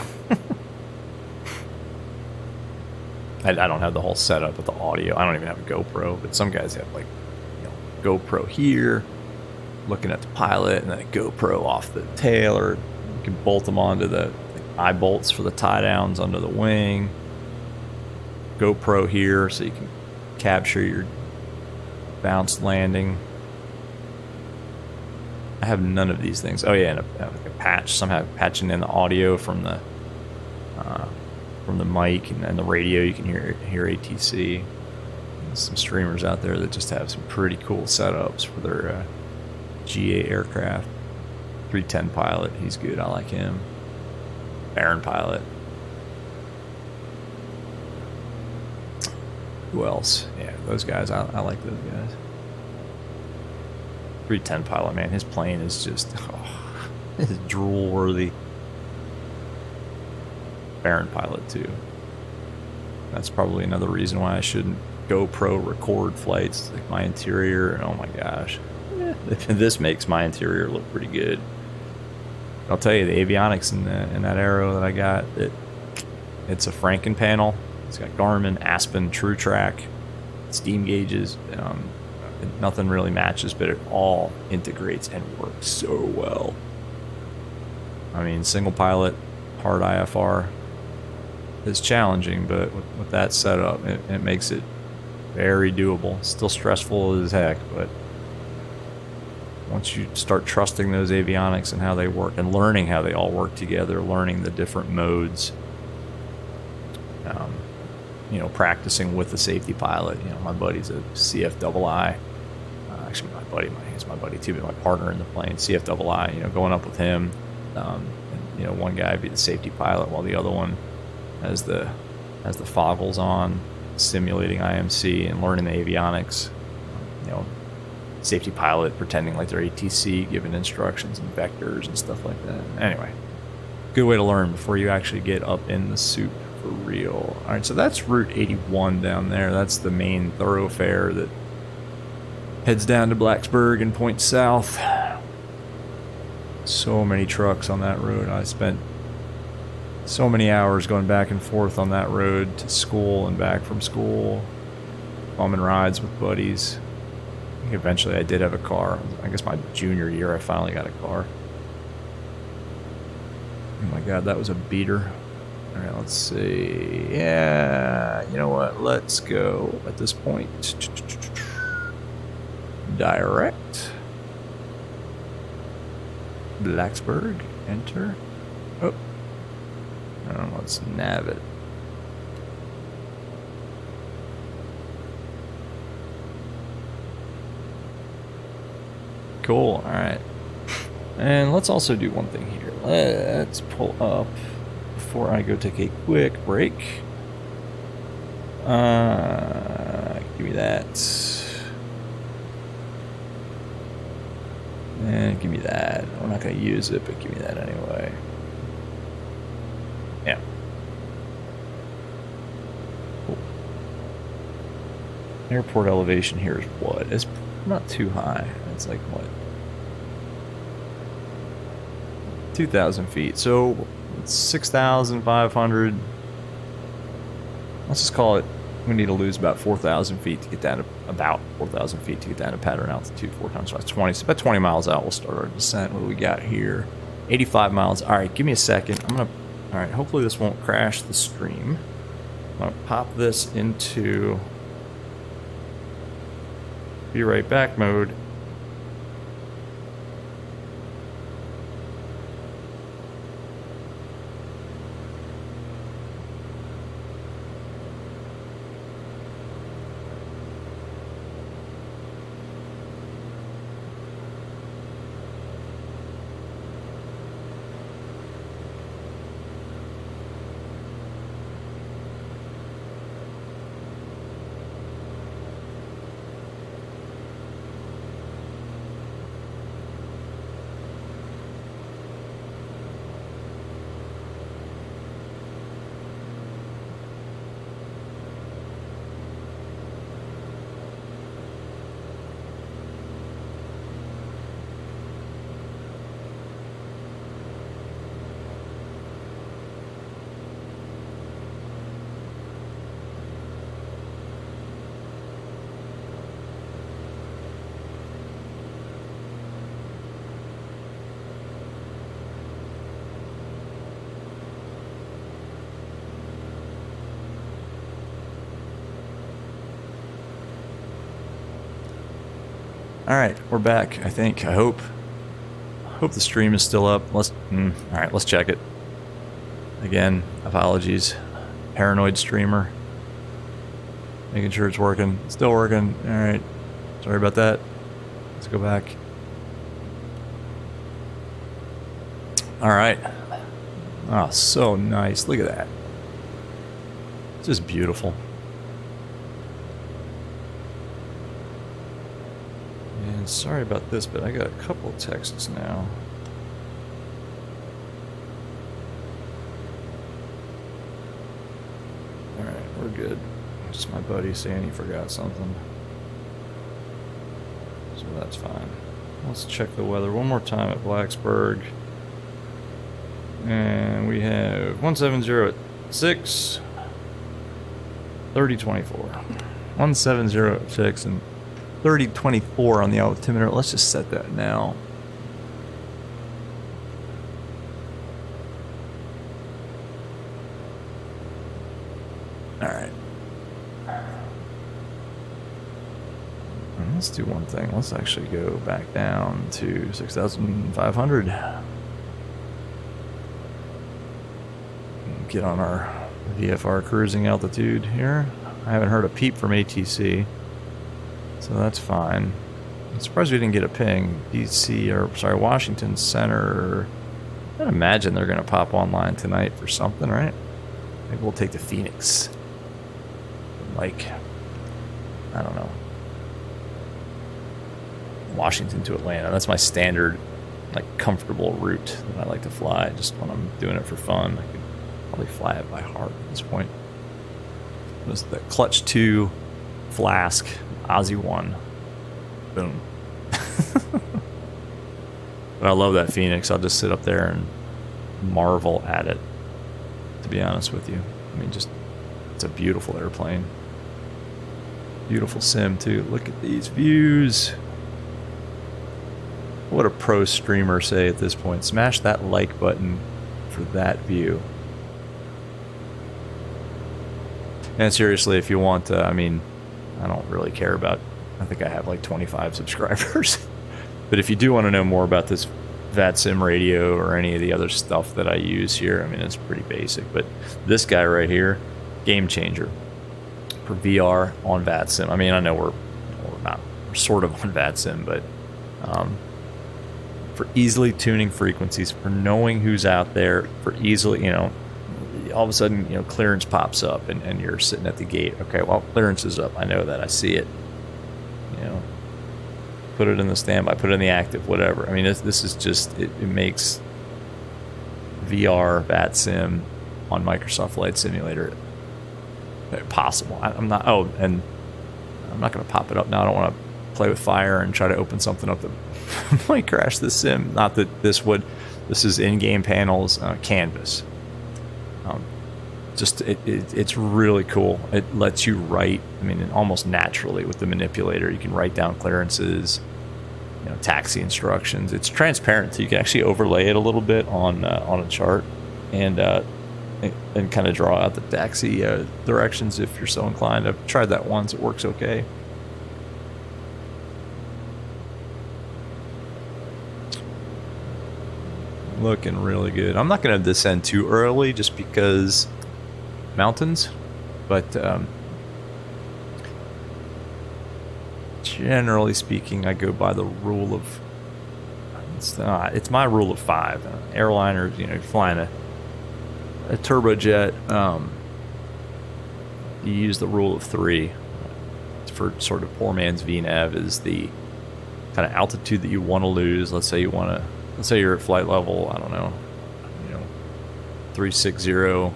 [SPEAKER 1] I don't have the whole setup with the audio. I don't even have a GoPro, but some guys have like, you know, GoPro here, looking at the pilot, and then a GoPro off the tail, or you can bolt them onto the eye bolts for the tie downs under the wing. GoPro here, so you can capture your bounced landing. I have none of these things. Oh yeah, and a patch, somehow patching in the audio from the mic and the radio. You can hear ATC. There's some streamers out there that just have some pretty cool setups for their GA aircraft. 310 pilot, he's good. I like him. Baron pilot. Who else? Yeah, those guys. I like those guys. 310 pilot, man. His plane is just it's drool worthy. Baron pilot too. That's probably another reason why I shouldn't GoPro record flights. Like my interior, oh my gosh, this makes my interior look pretty good. I'll tell you, the avionics in that Aero that I got, it's a Franken panel. It's got Garmin, Aspen, TrueTrack, steam gauges. Nothing really matches, but it all integrates and works so well. I mean, single pilot, hard IFR is challenging, but with that setup, it makes it very doable. Still stressful as heck, but once you start trusting those avionics and how they work and learning how they all work together, learning the different modes, you know, practicing with the safety pilot. You know, my buddy's a CFII. Actually, he's my buddy too, but my partner in the plane, CFII. You know, going up with him. And, you know, one guy be the safety pilot while the other one has the foggles on, simulating IMC and learning the avionics. You know, safety pilot pretending like they're ATC, giving instructions and vectors and stuff like that. Anyway, good way to learn before you actually get up in the soup for real. All right, so that's Route 81 down there. That's the main thoroughfare that heads down to Blacksburg and points south. So many trucks on that road. I spent so many hours going back and forth on that road to school and back from school, bumming rides with buddies. I think eventually I did have a car. I guess my junior year I finally got a car. Oh my god, that was a beater. All right, let's see. Yeah, you know what? Let's go at this point. Direct. Blacksburg. Enter. Oh. Let's nav it. Cool. All right. And let's also do one thing here. Let's pull up before I go take a quick break. Give me that. And give me that. We're not going to use it, but give me that anyway. Yeah. Cool. Airport elevation here is what? It's not too high. It's like what? 2,000 feet. So it's 6,500. Let's just call it. We need to lose about 4,000 feet to get down to about 4,000 feet to get down to pattern altitude 4 times. So that's 20. So about 20 miles out, we'll start our descent. What do we got here? 85 miles. All right, give me a second. All right, hopefully this won't crash the stream. I'm gonna pop this into be right back mode. All right, we're back. I think. I hope the stream is still up. All right, let's check it. Again, apologies. Paranoid streamer. Making sure it's working. It's still working. All right. Sorry about that. Let's go back. All right. Oh, so nice. Look at that. It's just beautiful. And sorry about this, but I got a couple of texts now. All right, we're good. Just my buddy saying he forgot something. So that's fine. Let's check the weather one more time at Blacksburg. And we have 170 at 6, 3024. 170 at 6 and 3024 on the altimeter. Let's just set that now. All right. Let's do one thing. Let's actually go back down to 6,500. Get on our VFR cruising altitude here. I haven't heard a peep from ATC, so that's fine. I'm surprised we didn't get a ping. DC, or sorry, Washington Center. I imagine they're going to pop online tonight for something, right? Maybe we'll take the Phoenix. Like, I don't know. Washington to Atlanta. That's my standard, like, comfortable route that I like to fly. Just when I'm doing it for fun, I could probably fly it by heart at this point. This is the Clutch 2 Flask Aussie 1. Boom. But I love that Phoenix. I'll just sit up there and marvel at it, to be honest with you. I mean, just, it's a beautiful airplane. Beautiful sim, too. Look at these views. What would a pro streamer say at this point? Smash that like button for that view. And seriously, if you want, I mean, I don't really care about, I think I have like 25 subscribers. But if you do want to know more about this VATSIM radio or any of the other stuff that I use here, I mean, it's pretty basic. But this guy right here, game changer for VR on VATSIM. I mean, I know we're sort of on VATSIM, but for easily tuning frequencies, for knowing who's out there, for easily, you know, all of a sudden, you know, clearance pops up and you're sitting at the gate. Okay, well, clearance is up. I know that. I see it. You know, put it in the standby, put it in the active, whatever. I mean, this is just, it makes VR VATSIM on Microsoft Flight Simulator possible. I'm not, oh, and I'm not going to pop it up now. I don't want to play with fire and try to open something up that might crash the sim. Not that this would. This is in-game panels, canvas. Just it's really cool. It lets you write. I mean, almost naturally with the manipulator, you can write down clearances, you know, taxi instructions. It's transparent, so you can actually overlay it a little bit on a chart and kind of draw out the taxi directions if you're so inclined. I've tried that once. It works okay. Looking really good. I'm not going to descend too early just because mountains, but generally speaking, I go by the rule of, it's my rule of 5. Airliners, you know, flying a turbojet, you use the rule of 3 for sort of poor man's VNAV is the kind of altitude that you want to lose. Let's say you're at flight level, I don't know, you know, 360,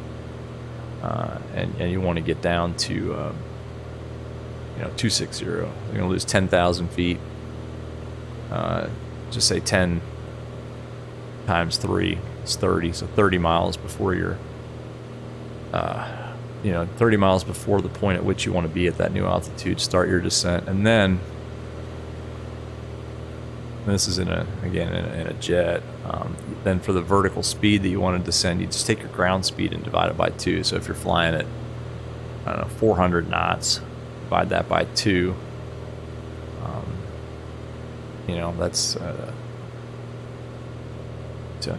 [SPEAKER 1] and you want to get down to, you know, 260. You're going to lose 10,000 feet. Just say 10 times 3 is 30, so 30 miles before you're, you know, 30 miles before the point at which you want to be at that new altitude. Start your descent, and then. This is in a jet. Then for the vertical speed that you want to descend, you just take your ground speed and divide it by 2. So if you're flying at, I don't know, 400 knots, divide that by 2. You know, that's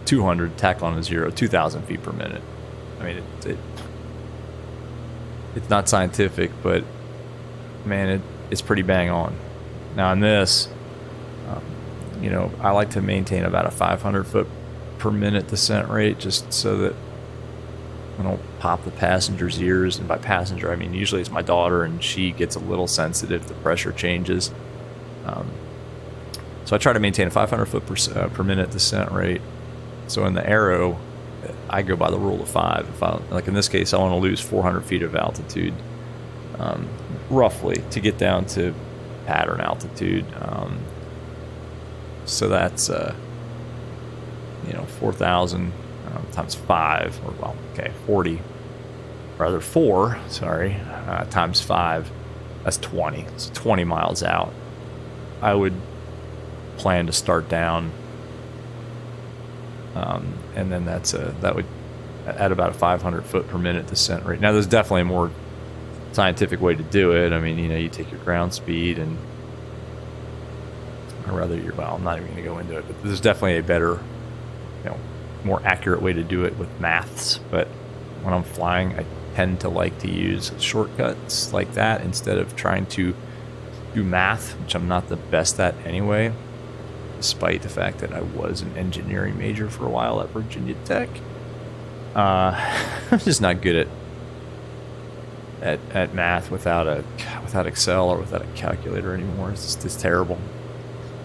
[SPEAKER 1] 200 tack on a 0, 2,000 feet per minute. I mean, it's not scientific, but man, it's pretty bang on. Now on this, you know, I like to maintain about a 500 foot per minute descent rate, just so that I don't pop the passenger's ears. And by passenger, I mean usually it's my daughter, and she gets a little sensitive to pressure changes. So I try to maintain a 500 foot per minute descent rate. So in the aero, I go by the rule of 5. If I, like in this case, I want to lose 400 feet of altitude, roughly, to get down to pattern altitude. So that's, you know, 4,000 times 5, or well, okay, 4, sorry, times 5, that's 20. It's 20 miles out. I would plan to start down, and then that would at about a 500 foot per minute descent rate. Now, there's definitely a more scientific way to do it. I mean, you know, you take your ground speed, and or rather, well, I'm not even going to go into it, but there's definitely a better, you know, more accurate way to do it with maths. But when I'm flying, I tend to like to use shortcuts like that instead of trying to do math, which I'm not the best at anyway, despite the fact that I was an engineering major for a while at Virginia Tech. I'm just not good at math without Excel or without a calculator anymore. It's terrible.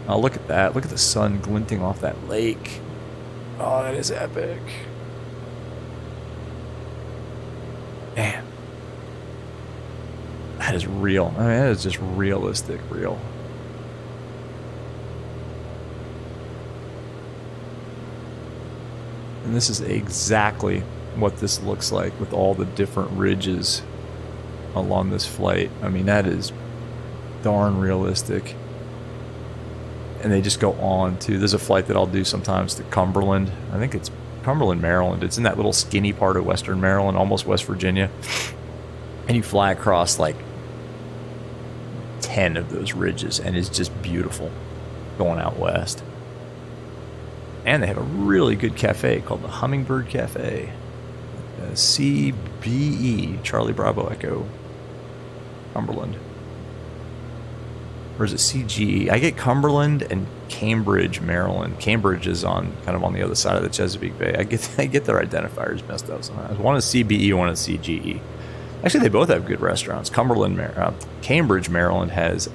[SPEAKER 1] Oh, look at that. Look at the sun glinting off that lake. Oh, that is epic. Man. That is real. I mean, that is just realistic real. And this is exactly what this looks like with all the different ridges along this flight. I mean, that is darn realistic. And they just go on to, there's a flight that I'll do sometimes to Cumberland. I think it's Cumberland, Maryland. It's in that little skinny part of western Maryland, almost West Virginia. And you fly across like 10 of those ridges, and it's just beautiful going out west. And they have a really good cafe called the Hummingbird Cafe. CBE, Charlie Bravo Echo, Cumberland. Or is it CGE? I get Cumberland and Cambridge, Maryland. Cambridge is kind of on the other side of the Chesapeake Bay. I get their identifiers messed up sometimes. One is CBE, one is CGE. Actually, they both have good restaurants. Cambridge, Maryland has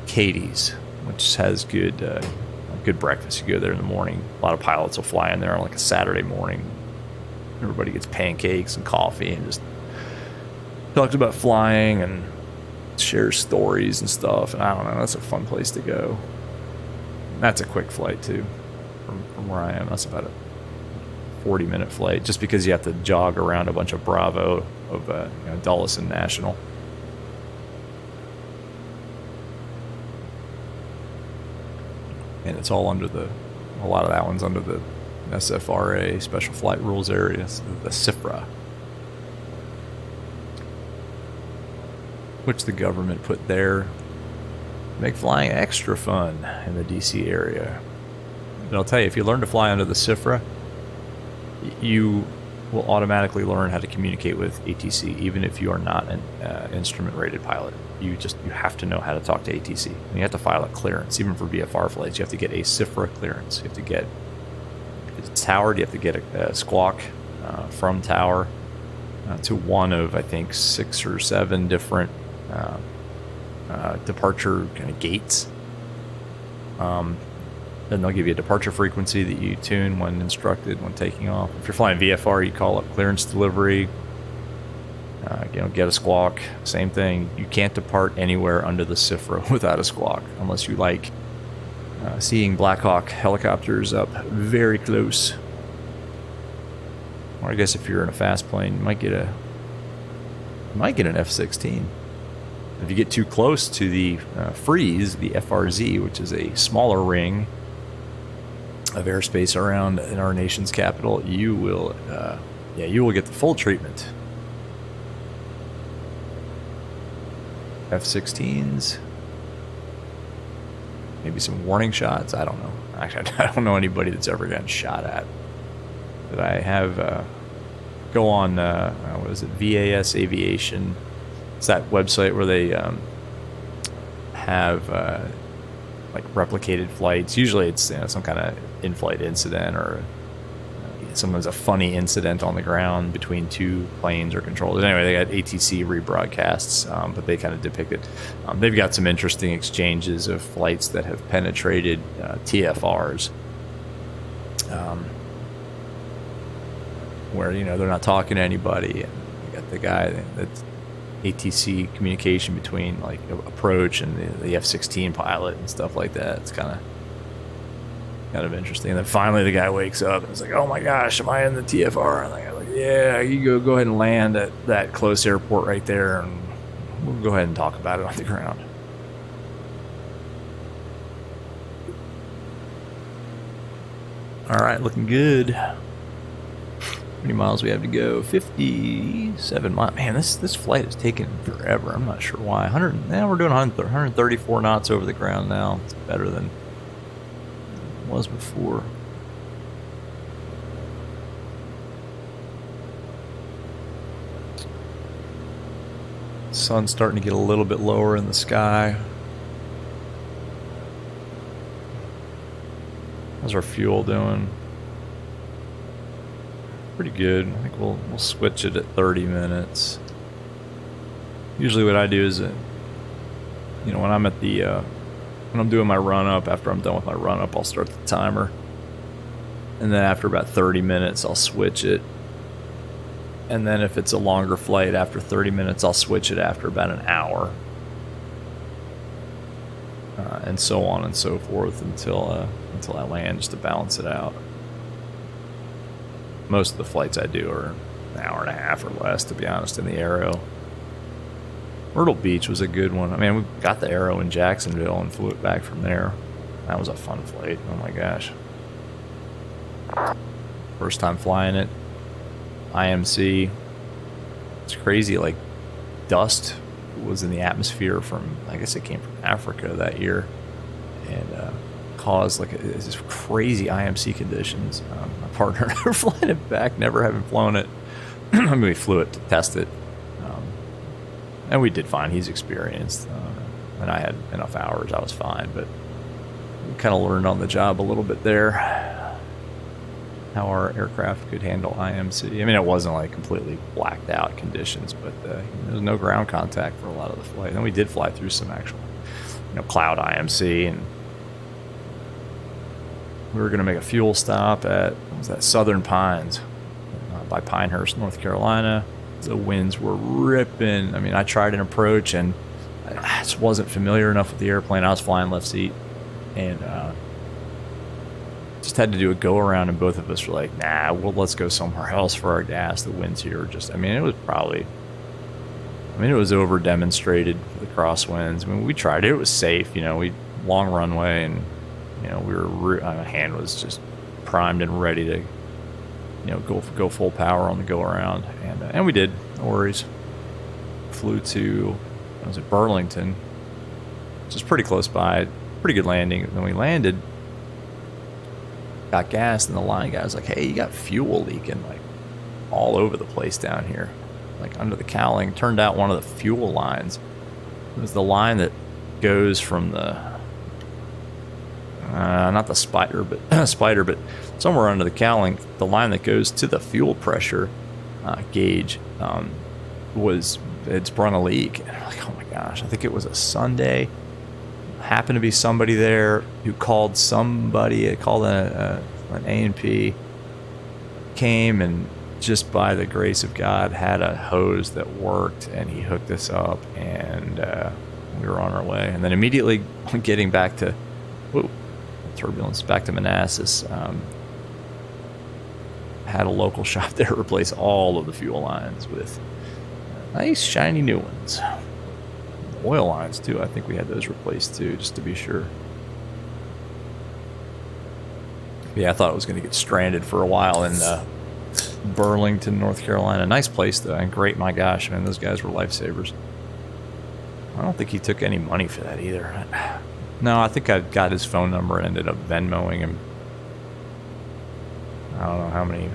[SPEAKER 1] Katie's, which has good breakfast. You go there in the morning. A lot of pilots will fly in there on like a Saturday morning. Everybody gets pancakes and coffee and just talks about flying and shares stories and stuff. And I don't know, that's a fun place to go. That's a quick flight too, from where I am. That's about a 40-minute flight, just because you have to jog around a bunch of Bravo of Dulles and National. And it's all under a lot of that one's under the SFRA, Special Flight Rules area, the SFRA, which the government put there to make flying extra fun in the DC area. And I'll tell you, if you learn to fly under the SFRA, you will automatically learn how to communicate with ATC, even if you are not an instrument-rated pilot. You have to know how to talk to ATC. And you have to file a clearance, even for VFR flights. You have to get a SFRA clearance. You have to get, if it's towered, you have to get a squawk from tower to one of, I think, 6 or 7 different departure kind of gates. Then they'll give you a departure frequency that you tune when instructed when taking off. If you're flying VFR, you call up clearance delivery, get a squawk. Same thing. You can't depart anywhere under the SFRA without a squawk, unless you like seeing Black Hawk helicopters up very close. Or I guess if you're in a fast plane, you might get an F-16. If you get too close to the freeze, the FRZ, which is a smaller ring of airspace around in our nation's capital, you will get the full treatment. F-16s. maybe some warning shots. I don't know. Actually, I don't know anybody that's ever gotten shot at. But I have go on what is it? VAS Aviation. It's that website where they have like replicated flights. Usually it's some kind of in-flight incident or sometimes a funny incident on the ground between two planes or controllers. Anyway, they got ATC rebroadcasts, but they kind of depict it. They've got some interesting exchanges of flights that have penetrated TFRs, where they're not talking to anybody, and you got the guy that's ATC communication between like approach and the F-16 pilot and stuff like that. It's kind of interesting. And then finally the guy wakes up and it's like, oh my gosh, am I in the TFR? And I'm like, yeah, you go ahead and land at that close airport right there, and we'll go ahead and talk about it on the ground. All right, looking good. How many miles we have to go? 57 miles. Man, this flight is taking forever. I'm not sure why. We're doing 134 knots over the ground now. It's better than it was before. Sun's starting to get a little bit lower in the sky. How's our fuel doing? Pretty good. I think we'll switch it at 30 minutes. Usually what I do is, when I'm at the when I'm doing my run up, after I'm done with my run up, I'll start the timer, and then after about 30 minutes, I'll switch it. And then if it's a longer flight, after 30 minutes, I'll switch it after about an hour, and so on and so forth until I land, just to balance it out. Most of the flights I do are an hour and a half or less, to be honest, in the Aero. Myrtle Beach was a good one. I mean, we got the Aero in Jacksonville and flew it back from there. That was a fun flight. Oh my gosh. First time flying it. IMC. It's crazy, like dust was in the atmosphere from, I guess it came from Africa that year, and caused like this crazy IMC conditions. My partner and I were flying it back, never having flown it. I mean, we flew it to test it, and we did fine. He's experienced, and I had enough hours. I was fine, but we kind of learned on the job a little bit there how our aircraft could handle IMC. I mean, it wasn't like completely blacked out conditions, but there was no ground contact for a lot of the flight. And we did fly through some actual, cloud IMC, and we were going to make a fuel stop at, what was that, Southern Pines by Pinehurst, North Carolina. The winds were ripping. I mean, I tried an approach, and I just wasn't familiar enough with the airplane. I was flying left seat, and just had to do a go around, and both of us were like, nah, well, let's go somewhere else for our gas. The winds here were just, it was over demonstrated for the crosswinds. I mean, we tried it. It was safe, we long runway, and my hand was just primed and ready to, go full power on the go around, and we did. No worries. Flew to, Burlington, which is pretty close by. Pretty good landing. And then we landed, got gas, and the line guy was like, "Hey, you got fuel leaking like all over the place down here, like under the cowling." Turned out one of the fuel lines, it was the line that goes from the not the spider, but somewhere under the cowling, the line that goes to the fuel pressure gauge had sprung a leak. And I'm like, oh my gosh! I think it was a Sunday. Happened to be somebody there who called somebody. Called an A&P. Came, and just by the grace of God, had a hose that worked, and he hooked us up, and we were on our way. And then immediately getting back to turbulence, back to Manassas, had a local shop there replace all of the fuel lines with nice shiny new ones. Oil lines too, I think we had those replaced too, just to be sure. Yeah, I thought I was going to get stranded for a while in Burlington, North Carolina. Nice place though, and great. My gosh, man, those guys were lifesavers. I don't think he took any money for that either. No, I think I got his phone number and ended up Venmoing him. I don't know how many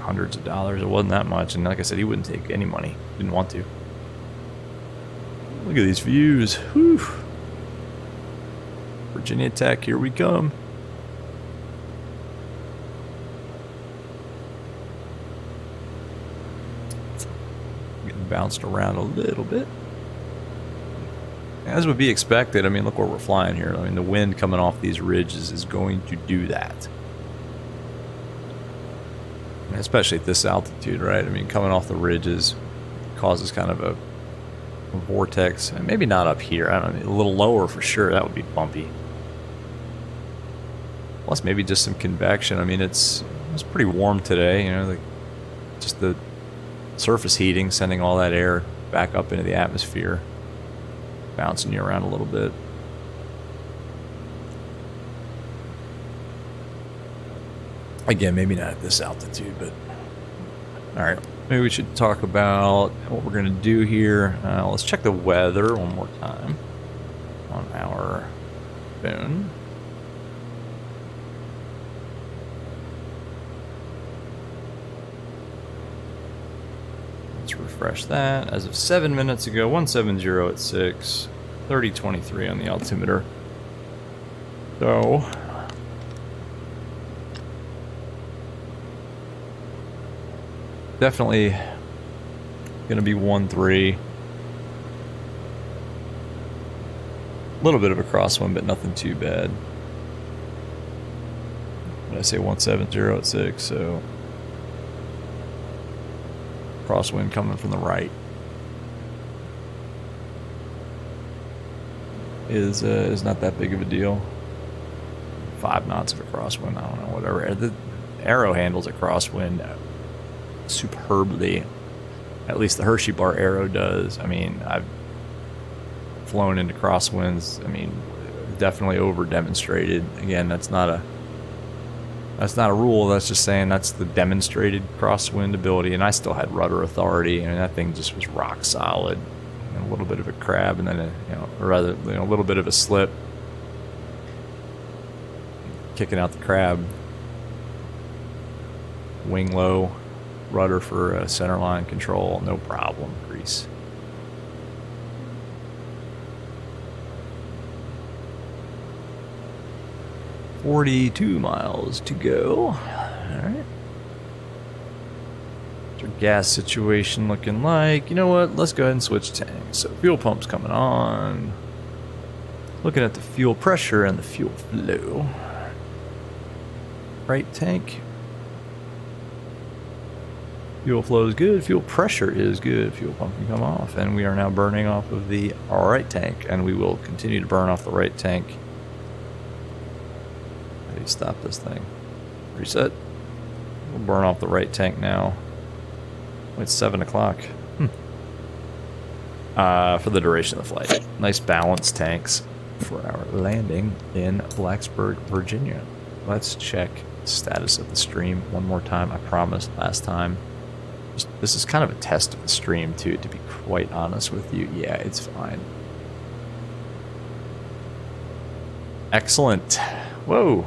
[SPEAKER 1] hundreds of dollars. It wasn't that much. And like I said, he wouldn't take any money. Didn't want to. Look at these views. Whew. Virginia Tech, here we come. Getting bounced around a little bit. As would be expected, I mean, look where we're flying here. I mean, the wind coming off these ridges is going to do that. Especially at this altitude, right? I mean, coming off the ridges causes kind of a vortex. And maybe not up here. I don't know, a little lower for sure. That would be bumpy. Plus, maybe just some convection. I mean, it's pretty warm today. You know, just the surface heating, sending all that air back up into the atmosphere, bouncing you around a little bit. Again, maybe not at this altitude, but all right. Maybe we should talk about what we're going to do here. Let's check the weather one more time on our phone. Let's refresh that. As of 7 minutes ago, 170 at 6, 3023 on the altimeter. So definitely gonna be 1-3. A little bit of a crosswind, but nothing too bad. Did I say 170 at 6? So crosswind coming from the right is not that big of a deal. 5 knots of a crosswind, I don't know, whatever. The arrow handles a crosswind superbly. At least the Hershey bar arrow does. I mean, I've flown into crosswinds. I mean, definitely over demonstrated. Again, that's not a rule. That's just saying that's the demonstrated crosswind ability. And I still had rudder authority, and that thing just was rock solid. And a little bit of a crab, and then a little bit of a slip, kicking out the crab. Wing low. Rudder for centerline control, no problem. Grease. $42 miles to go. All right. What's our gas situation looking like? You know what? Let's go ahead and switch tanks. So fuel pump's coming on. Looking at the fuel pressure and the fuel flow. Right tank. Fuel flow is good, fuel pressure is good, fuel pump can come off, and we are now burning off of the right tank, and we will continue to burn off the right tank. How do you stop this thing? Reset. We'll burn off the right tank now. It's 7 o'clock. For the duration of the flight. Nice balanced tanks for our landing in Blacksburg, Virginia. Let's check status of the stream one more time. I promised last time. This is kind of a test of the stream too, to be quite honest with you. Yeah, it's fine. Excellent. Whoa.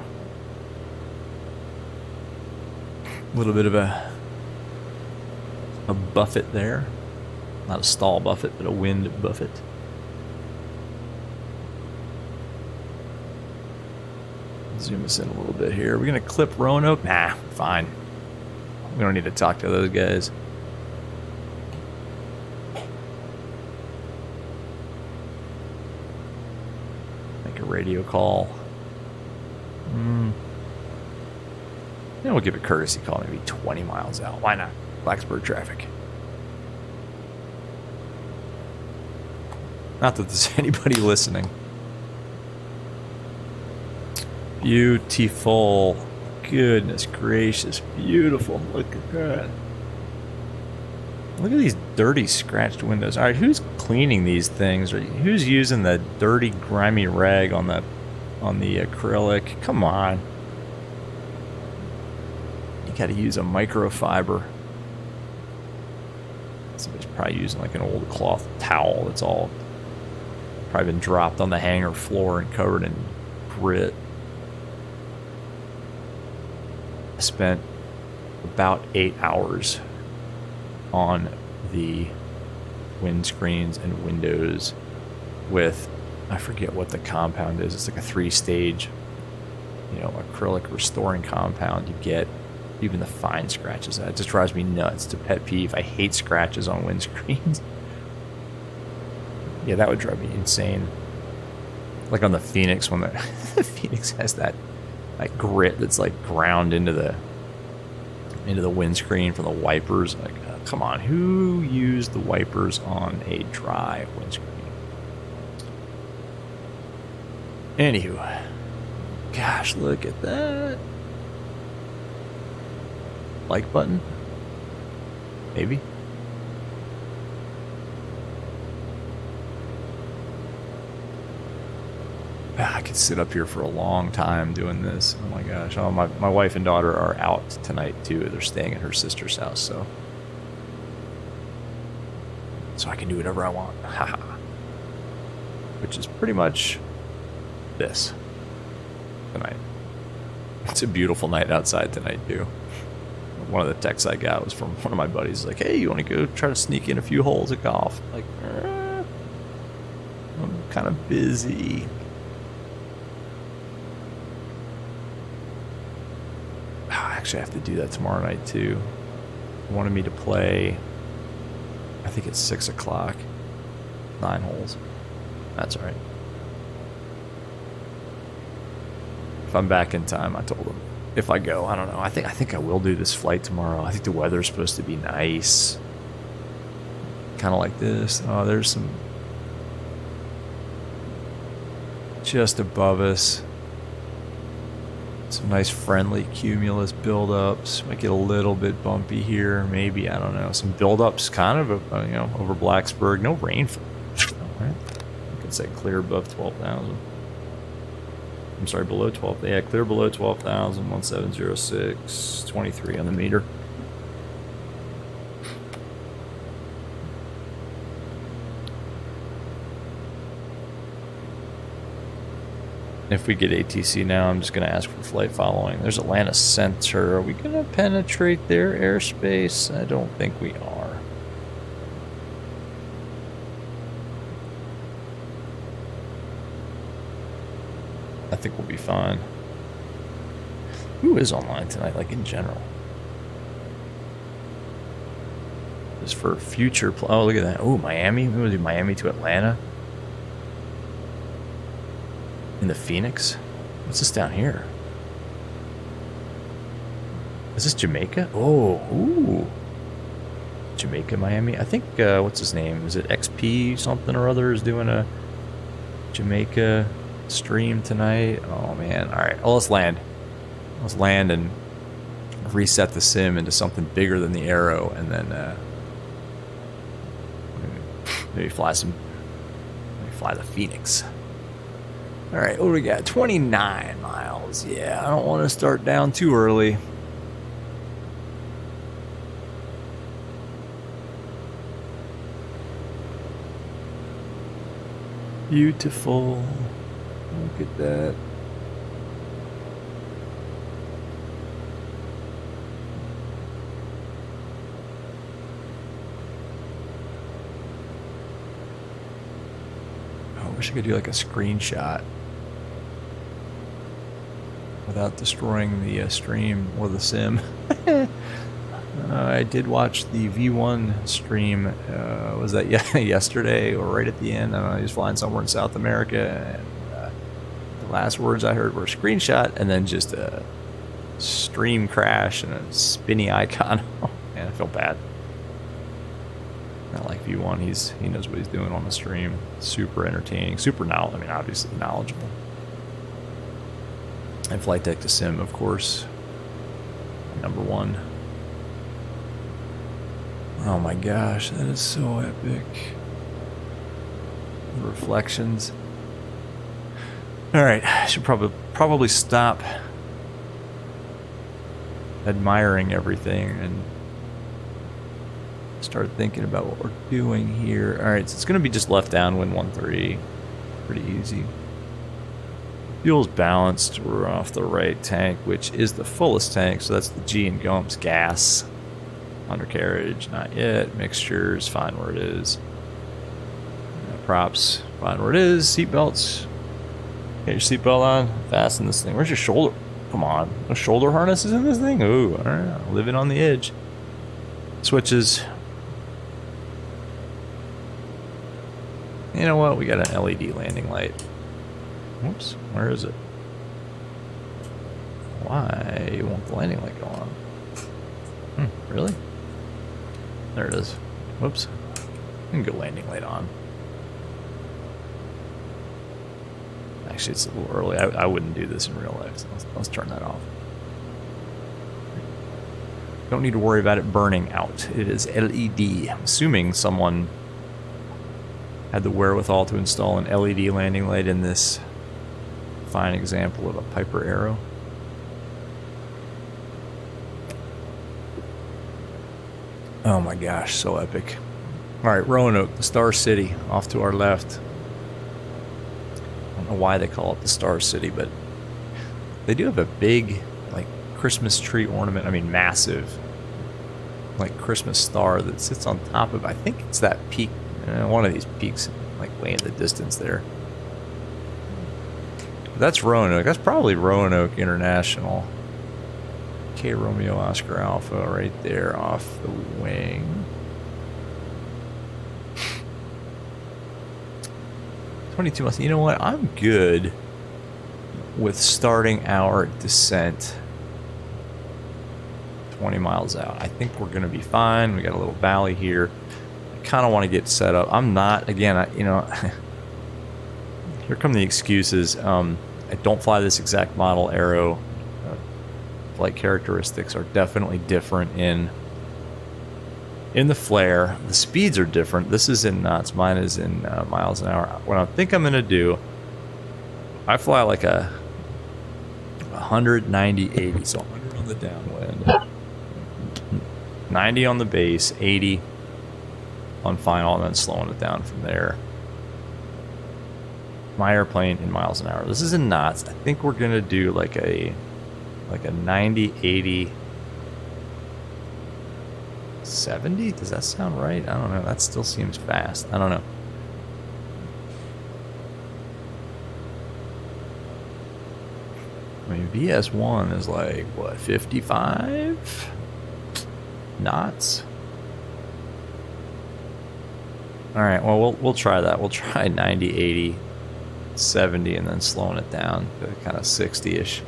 [SPEAKER 1] A little bit of a buffet there. Not a stall buffet, but a wind buffet. Zoom us in a little bit here. We're going to clip Roanoke? Nah, fine. We don't need to talk to those guys. Make a radio call. Then we'll give a courtesy call, maybe 20 miles out. Why not? Blacksburg traffic. Not that there's anybody listening. Beautiful. Goodness gracious. Beautiful. Look at that. Look at these dirty, scratched windows. All right, who's cleaning these things? Or who's using the dirty, grimy rag on the acrylic? Come on. You got to use a microfiber. Somebody's probably using like an old cloth towel that's all Probably been dropped on the hangar floor and covered in grit. I spent about 8 hours on the windscreens and windows with, I forget what the compound is. It's like a 3-stage, acrylic restoring compound. You get even the fine scratches. That just drives me nuts. It's a pet peeve. I hate scratches on windscreens. Yeah, that would drive me insane. Like on the Phoenix, when the Phoenix has that grit that's like ground into the windscreen from the wipers. Like, come on, who used the wipers on a dry windscreen? Anywho, gosh, look at that. Like button? Maybe. I could sit up here for a long time doing this. Oh my gosh. Oh, my wife and daughter are out tonight too. They're staying at her sister's house, so I can do whatever I want. Haha. Which is pretty much this tonight. It's a beautiful night outside tonight too. One of the texts I got was from one of my buddies, like, hey, you want to go try to sneak in a few holes of golf? Like, I'm kind of busy. Actually, I have to do that tomorrow night too. They wanted me to play, I think it's 6 o'clock, 9 holes. That's all right. If I'm back in time, I told them. If I go, I don't know. I think I will do this flight tomorrow. I think the weather's supposed to be nice. Kind of like this. Oh, there's some just above us. Some nice friendly cumulus buildups. Might get a little bit bumpy here. Maybe, I don't know. Some buildups kind of, over Blacksburg. No rainfall. Right? I could say clear above 12,000. I'm sorry, below 12. Yeah, clear below 12,000. 1706. 23 on the meter. If we get ATC now, I'm just going to ask for flight following. There's Atlanta Center. Are we going to penetrate their airspace? I don't think we are. I think we'll be fine. Who is online tonight, like in general? Just for future... Oh, look at that. Oh, Miami. We're going to do Miami to Atlanta. In the Phoenix? What's this down here? Is this Jamaica? Oh, ooh. Jamaica, Miami. I think, what's his name? Is it XP something or other is doing a Jamaica stream tonight? Oh, man. All right. Well, let's land. Let's land and reset the sim into something bigger than the Arrow, and then maybe fly the Phoenix. All right, what do we got? 29 miles. Yeah, I don't want to start down too early. Beautiful. Look at that. I wish I could do like a screenshot without destroying the stream or the sim. I did watch the V1 stream. Was that yesterday or right at the end? I don't know. He was flying somewhere in South America, and the last words I heard were screenshot, and then just a stream crash and a spinny icon. Oh, man, I felt bad. Not like V1. He knows what he's doing on the stream. Super entertaining. Super obviously knowledgeable. And flight deck to sim, of course. Number one. Oh my gosh, that is so epic. The reflections. Alright, I should probably stop admiring everything and start thinking about what we're doing here. Alright, so it's going to be just left downwind 13. Pretty easy. Fuel's balanced. We're off the right tank, which is the fullest tank, so that's the G and Gumps gas. Undercarriage, not yet. Mixtures, fine where it is. Props, fine where it is. Seatbelts. Get your seatbelt on. Fasten this thing. Where's your shoulder? Come on. No shoulder harnesses in this thing? Ooh, all right. Living on the edge. Switches. You know what? We got an LED landing light. Whoops. Where is it? Why won't the landing light go on? Really? There it is. Whoops. And go landing light on. Actually, it's a little early. I wouldn't do this in real life, so let's turn that off. Don't need to worry about it burning out. It is LED. I'm assuming someone had the wherewithal to install an LED landing light in this fine example of a Piper Arrow. Oh my gosh, so epic. Alright, Roanoke, the Star City, off to our left. I don't know why they call it the Star City, but they do have a big, like, Christmas tree ornament. I mean, massive, like, Christmas star that sits on top of, I think it's that peak, one of these peaks, like, way in the distance there. That's Roanoke. That's probably Roanoke International. K Romeo Oscar Alpha right there off the wing. 22 months. You know what? I'm good with starting our descent 20 miles out. I think we're going to be fine. We got a little valley here. I kind of want to get set up. I'm not, again, you know, here come the excuses. I don't fly this exact model Arrow. Flight characteristics are definitely different in the flare. The speeds are different. This is in knots. Mine is in miles an hour. What I think I'm going to do, I fly like a 190-80, so 100 on the downwind, 90 on the base, 80 on final, and then slowing it down from there. My airplane in miles an hour. This is in knots. I think we're going to do like a 90, 80, 70? Does that sound right? I don't know. That still seems fast. I don't know. I mean, VS1 is like, what, 55 knots? All right, well, we'll try that. We'll try 90, 80, 70, and then slowing it down to kind of 60-ish.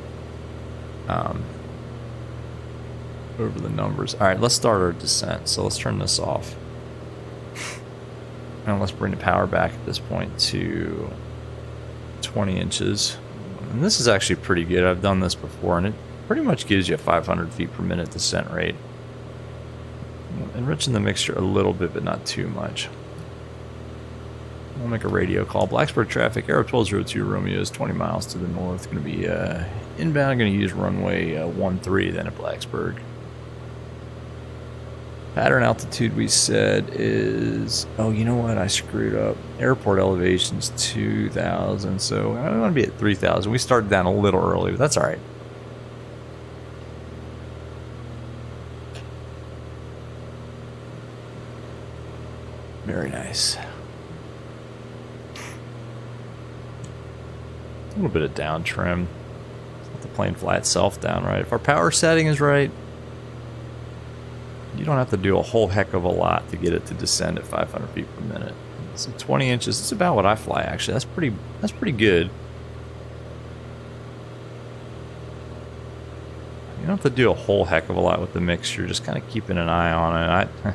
[SPEAKER 1] Over the numbers. All right, let's start our descent. So let's turn this off. And let's bring the power back at this point to 20 inches. And this is actually pretty good. I've done this before, and it pretty much gives you a 500 feet per minute descent rate. Enriching the mixture a little bit, but not too much. I'll make a radio call. Blacksburg traffic, Aero 1202 Romeo is 20 miles to the north. Going to be inbound. Going to use runway 13 then at Blacksburg. Pattern altitude we said is, oh, you know what? I screwed up. Airport elevation's 2,000, so I want to be at 3,000. We started down a little early, but that's all right. Very nice. A little bit of down trim. Let the plane fly itself down right. If our power setting is right, you don't have to do a whole heck of a lot to get it to descend at 500 feet per minute. So 20 inches, it's about what I fly actually. That's pretty good. You don't have to do a whole heck of a lot with the mixture, just kind of keeping an eye on it.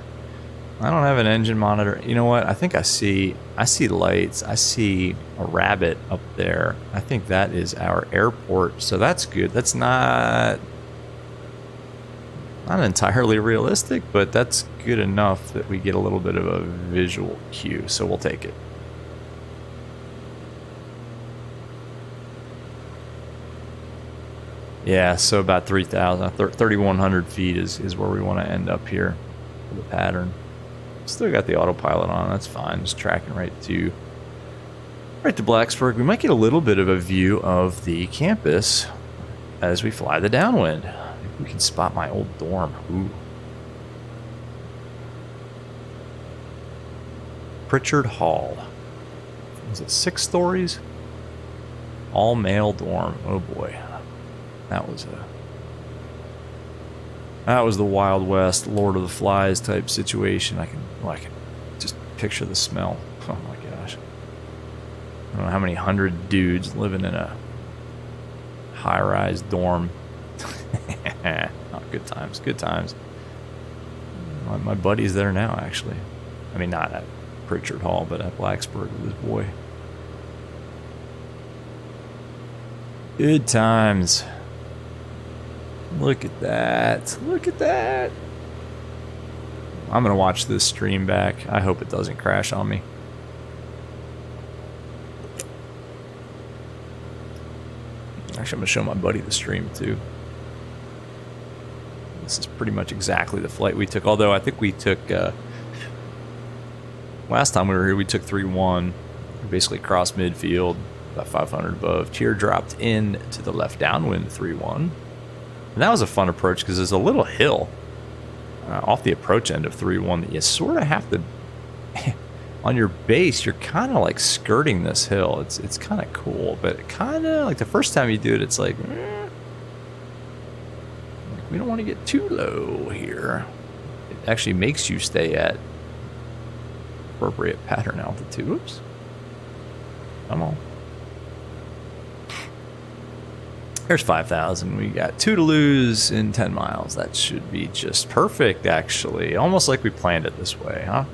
[SPEAKER 1] I don't have an engine monitor. You know what? I think I see lights. I see a rabbit up there. I think that is our airport. So that's good. That's not entirely realistic, but that's good enough that we get a little bit of a visual cue. So we'll take it. Yeah, so about 3,000, 3,100 feet is where we want to end up here for the pattern. Still got the autopilot on, that's fine. Just tracking right to Right to Blacksburg, we might get a little bit of a view of the campus as we fly the downwind. Maybe we can spot my old dorm. Ooh. Pritchard Hall. Is it 6 stories? All male dorm. Oh boy. That was the Wild West, Lord of the Flies type situation. I can just picture the smell. Oh my gosh. I don't know how many 100 dudes living in a high-rise dorm. Oh, good times, good times. My buddy's there now, actually. I mean, not at Pritchard Hall, but at Blacksburg with his boy. Good times. Look at that. Look at that. I'm going to watch this stream back. I hope it doesn't crash on me. Actually, I'm going to show my buddy the stream too. This is pretty much exactly the flight we took. Although I think we took, last time we were here, we took 3-1. We basically crossed midfield, about 500 above. Cheer dropped in to the left downwind 3-1. And that was a fun approach because there's a little hill off the approach end of 3-1 that you sort of have to, on your base, you're kind of like skirting this hill. It's kind of cool, but kind of like the first time you do it, it's like, we don't want to get too low here. It actually makes you stay at appropriate pattern altitude. Oops. Come on. There's 5,000. We got 2 to lose in 10 miles. That should be just perfect, actually. Almost like we planned it this way, huh?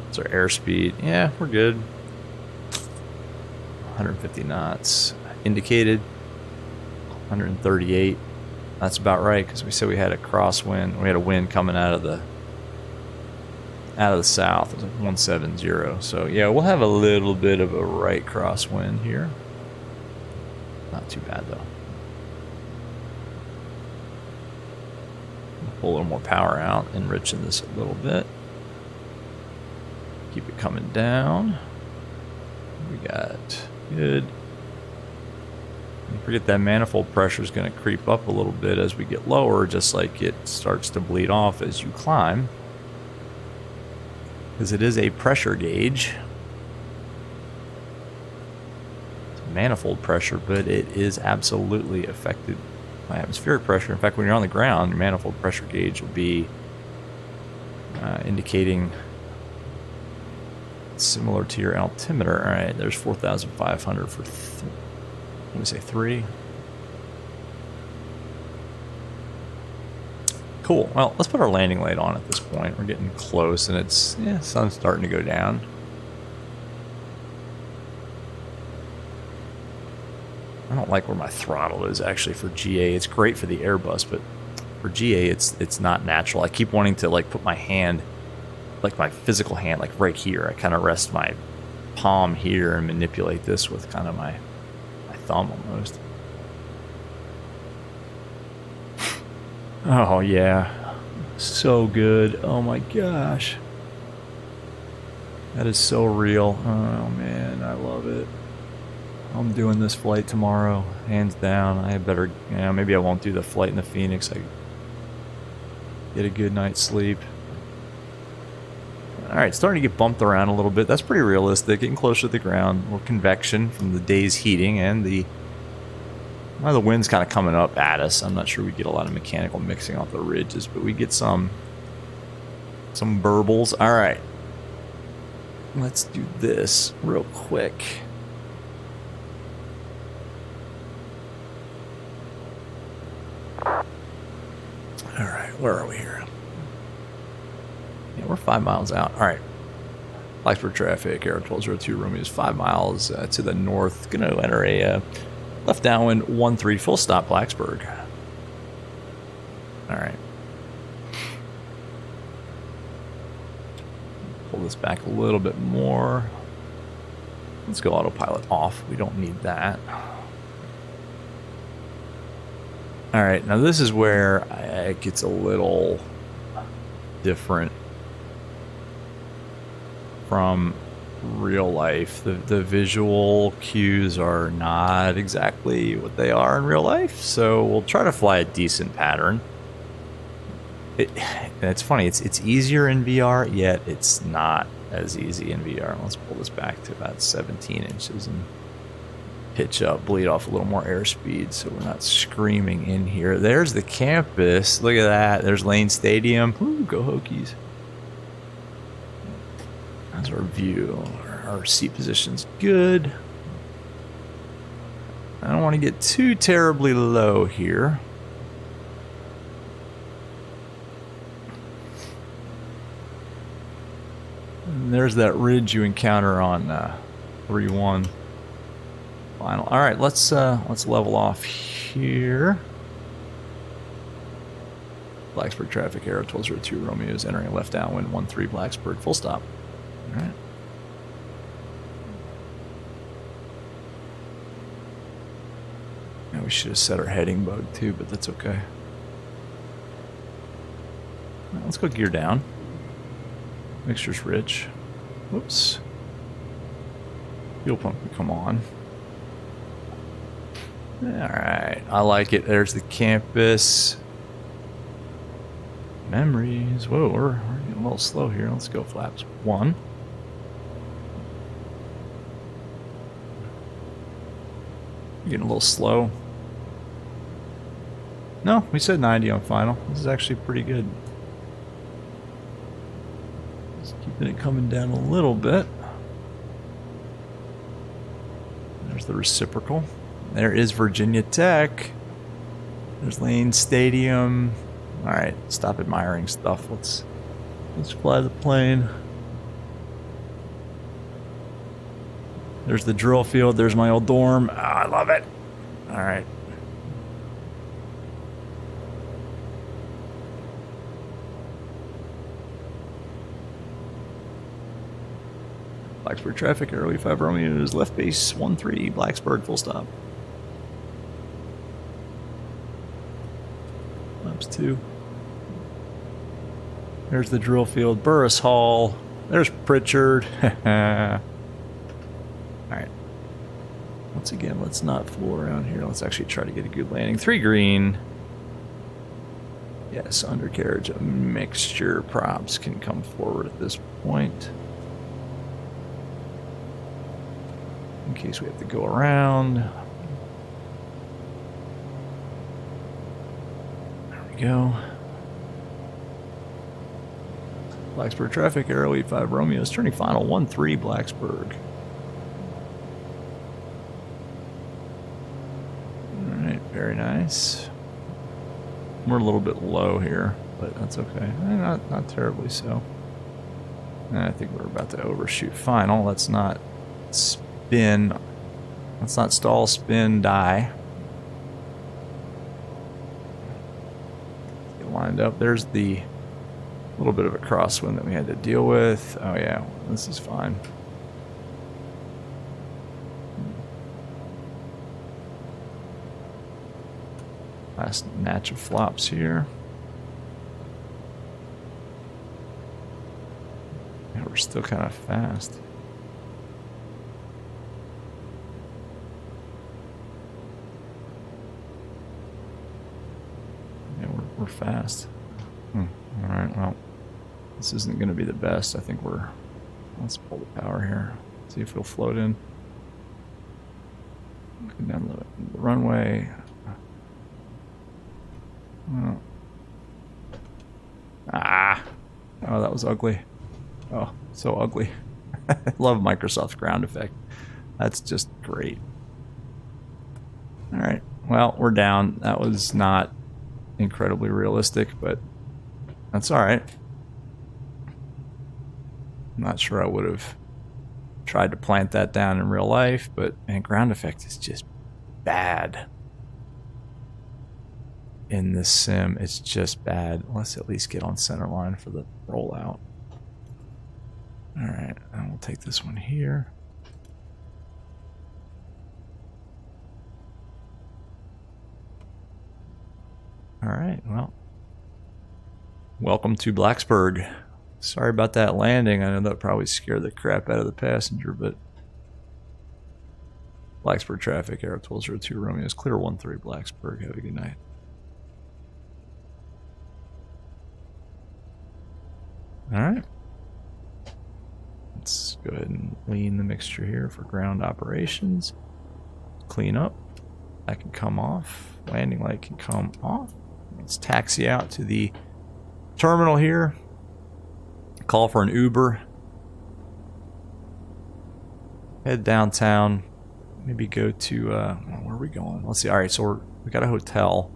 [SPEAKER 1] It's our airspeed. Yeah, we're good. 150 knots. Indicated 138. That's about right, because we said we had a crosswind. We had a wind coming out of the south. It was like 170. So yeah, we'll have a little bit of a right crosswind here. Not too bad though. Pull a little more power out, enriching this a little bit. Keep it coming down. We got good. Don't forget that manifold pressure is going to creep up a little bit as we get lower, just like it starts to bleed off as you climb. Because it is a pressure gauge. It's manifold pressure, but it is absolutely affected by atmospheric pressure. In fact, when you're on the ground, your manifold pressure gauge will be indicating similar to your altimeter. All right, there's 4,500 for, let me say 3. Cool. Well, let's put our landing light on at this point. We're getting close, and it's, yeah, sun's starting to go down. I don't like where my throttle is actually for GA. It's great for the Airbus, but for GA, it's not natural. I keep wanting to like put my hand, like my physical hand, like right here. I kind of rest my palm here and manipulate this with kind of my thumb almost. Oh yeah, so good. Oh my gosh, that is so real. Oh man, I love it. I'm doing this flight tomorrow, hands down. I better, maybe I won't do the flight in the Phoenix. I get a good night's sleep. All right, starting to get bumped around a little bit. That's pretty realistic. Getting closer to the ground. More convection from the day's heating, and the wind's kind of coming up at us. I'm not sure we get a lot of mechanical mixing off the ridges, but we get some burbles. All right, let's do this real quick. All right, where are we here? Yeah, we're 5 miles out. All right. Blacksburg traffic, Air 1202 Romeo is 5 miles to the north. Going to enter a left downwind 13, full stop Blacksburg. All right. Pull this back a little bit more. Let's go autopilot off. We don't need that. All right, now this is where it gets a little different from real life. The visual cues are not exactly what they are in real life, so we'll try to fly a decent pattern. It's funny, it's easier in VR, yet it's not as easy in VR. Let's pull this back to about 17 inches and pitch up, bleed off a little more airspeed so we're not screaming in here. There's the campus. Look at that. There's Lane Stadium. Ooh, go Hokies. That's our view. Our seat position's good. I don't want to get too terribly low here. And there's that ridge you encounter on 3-1 final. All right, let's level off here. Blacksburg traffic, Aero 1202 Romeo is entering left downwind 13 Blacksburg, full stop. All right. Yeah, we should have set our heading bug too, but that's okay. Right, let's go gear down. Mixture's rich. Whoops. Fuel pump can come on. Alright, I like it. There's the campus. Memories. Whoa, we're getting a little slow here. Let's go flaps 1. Getting a little slow. No, we said 90 on final. This is actually pretty good. Keeping it coming down a little bit. There's the reciprocal. There is Virginia Tech. There's Lane Stadium. Alright, stop admiring stuff. Let's fly the plane. There's the drill field. There's my old dorm. Oh, I love it. Alright. Blacksburg traffic, early 5 Romeo is left base 13, Blacksburg, full stop. Laps 2. There's the drill field, Burris Hall. There's Pritchard. Alright. Once again, let's not fool around here. Let's actually try to get a good landing. 3 green. Yes, undercarriage of mixture props can come forward at this point. In case we have to go around. There we go. Blacksburg traffic, Aero 85 Romeo is turning final 13 Blacksburg. Alright, very nice. We're a little bit low here, but that's okay. Not terribly so. And I think we're about to overshoot final. Let's not spin. Let's not stall, spin, die. Get lined up. There's the little bit of a crosswind that we had to deal with. Oh yeah, this is fine. Last match of flops here. Yeah, we're still kind of fast. Yeah, we're fast. Alright, well, this isn't going to be the best. I think let's pull the power here. See if we'll float in. Go down the runway. Oh. Oh, that was ugly. Oh, so ugly. I love Microsoft's ground effect. That's just great. Alright, well, we're down. That was not incredibly realistic, but that's alright. I'm not sure I would have tried to plant that down in real life, but man, ground effect is just bad. In this sim, it's just bad. Let's at least get on center line for the rollout. Alright, and we'll take this one here. Alright, well. Welcome to Blacksburg. Sorry about that landing. I know that probably scared the crap out of the passenger, but Blacksburg traffic, Aero 1202 Romeo's clear 13 Blacksburg. Have a good night. Alright. Let's go ahead and lean the mixture here for ground operations. Clean up. That can come off. Landing light can come off. Let's taxi out to the terminal here. Call for an Uber. Head downtown. Maybe go to, where are we going? Let's see. Alright, so we got a hotel.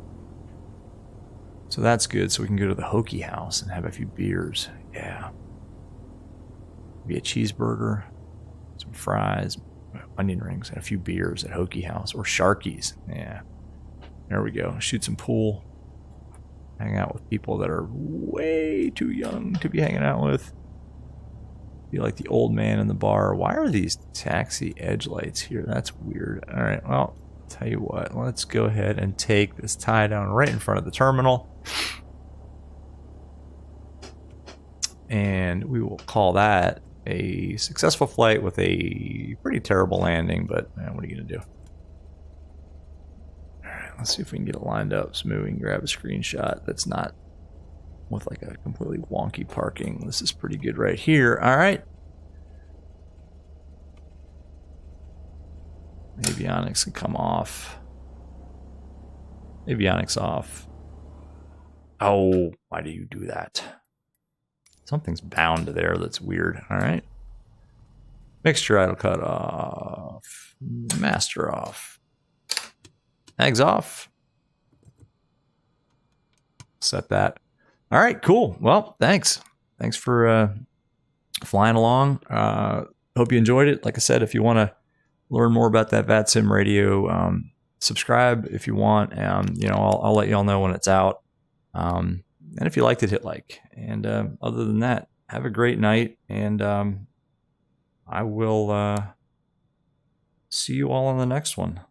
[SPEAKER 1] So that's good. So we can go to the Hokie house and have a few beers. Yeah. Maybe a cheeseburger, some fries, onion rings, and a few beers at Hokie house. Or Sharky's. Yeah. There we go. Shoot some pool. Hang out with people that are way too young to be hanging out with. Be like the old man in the bar. Why are these taxi edge lights here? That's weird. Alright, well, tell you what. Let's go ahead and take this tie down right in front of the terminal. And we will call that a successful flight with a pretty terrible landing, but man, what are you going to do? Alright, let's see if we can get it lined up so maybe we can grab a screenshot that's not with like a completely wonky parking. This is pretty good right here. Alright. Avionics can come off. Avionics off. Oh, why do you do that? Something's bound to there that's weird. Alright. Mixture idle cut off. Master off. Eggs off. Set that. Alright, cool. Well, thanks. Thanks for flying along. Hope you enjoyed it. Like I said, if you want to learn more about that VATSIM radio, subscribe if you want. You know, I'll let y'all know when it's out. And if you liked it, hit like. And other than that, have a great night. And I will see you all on the next one.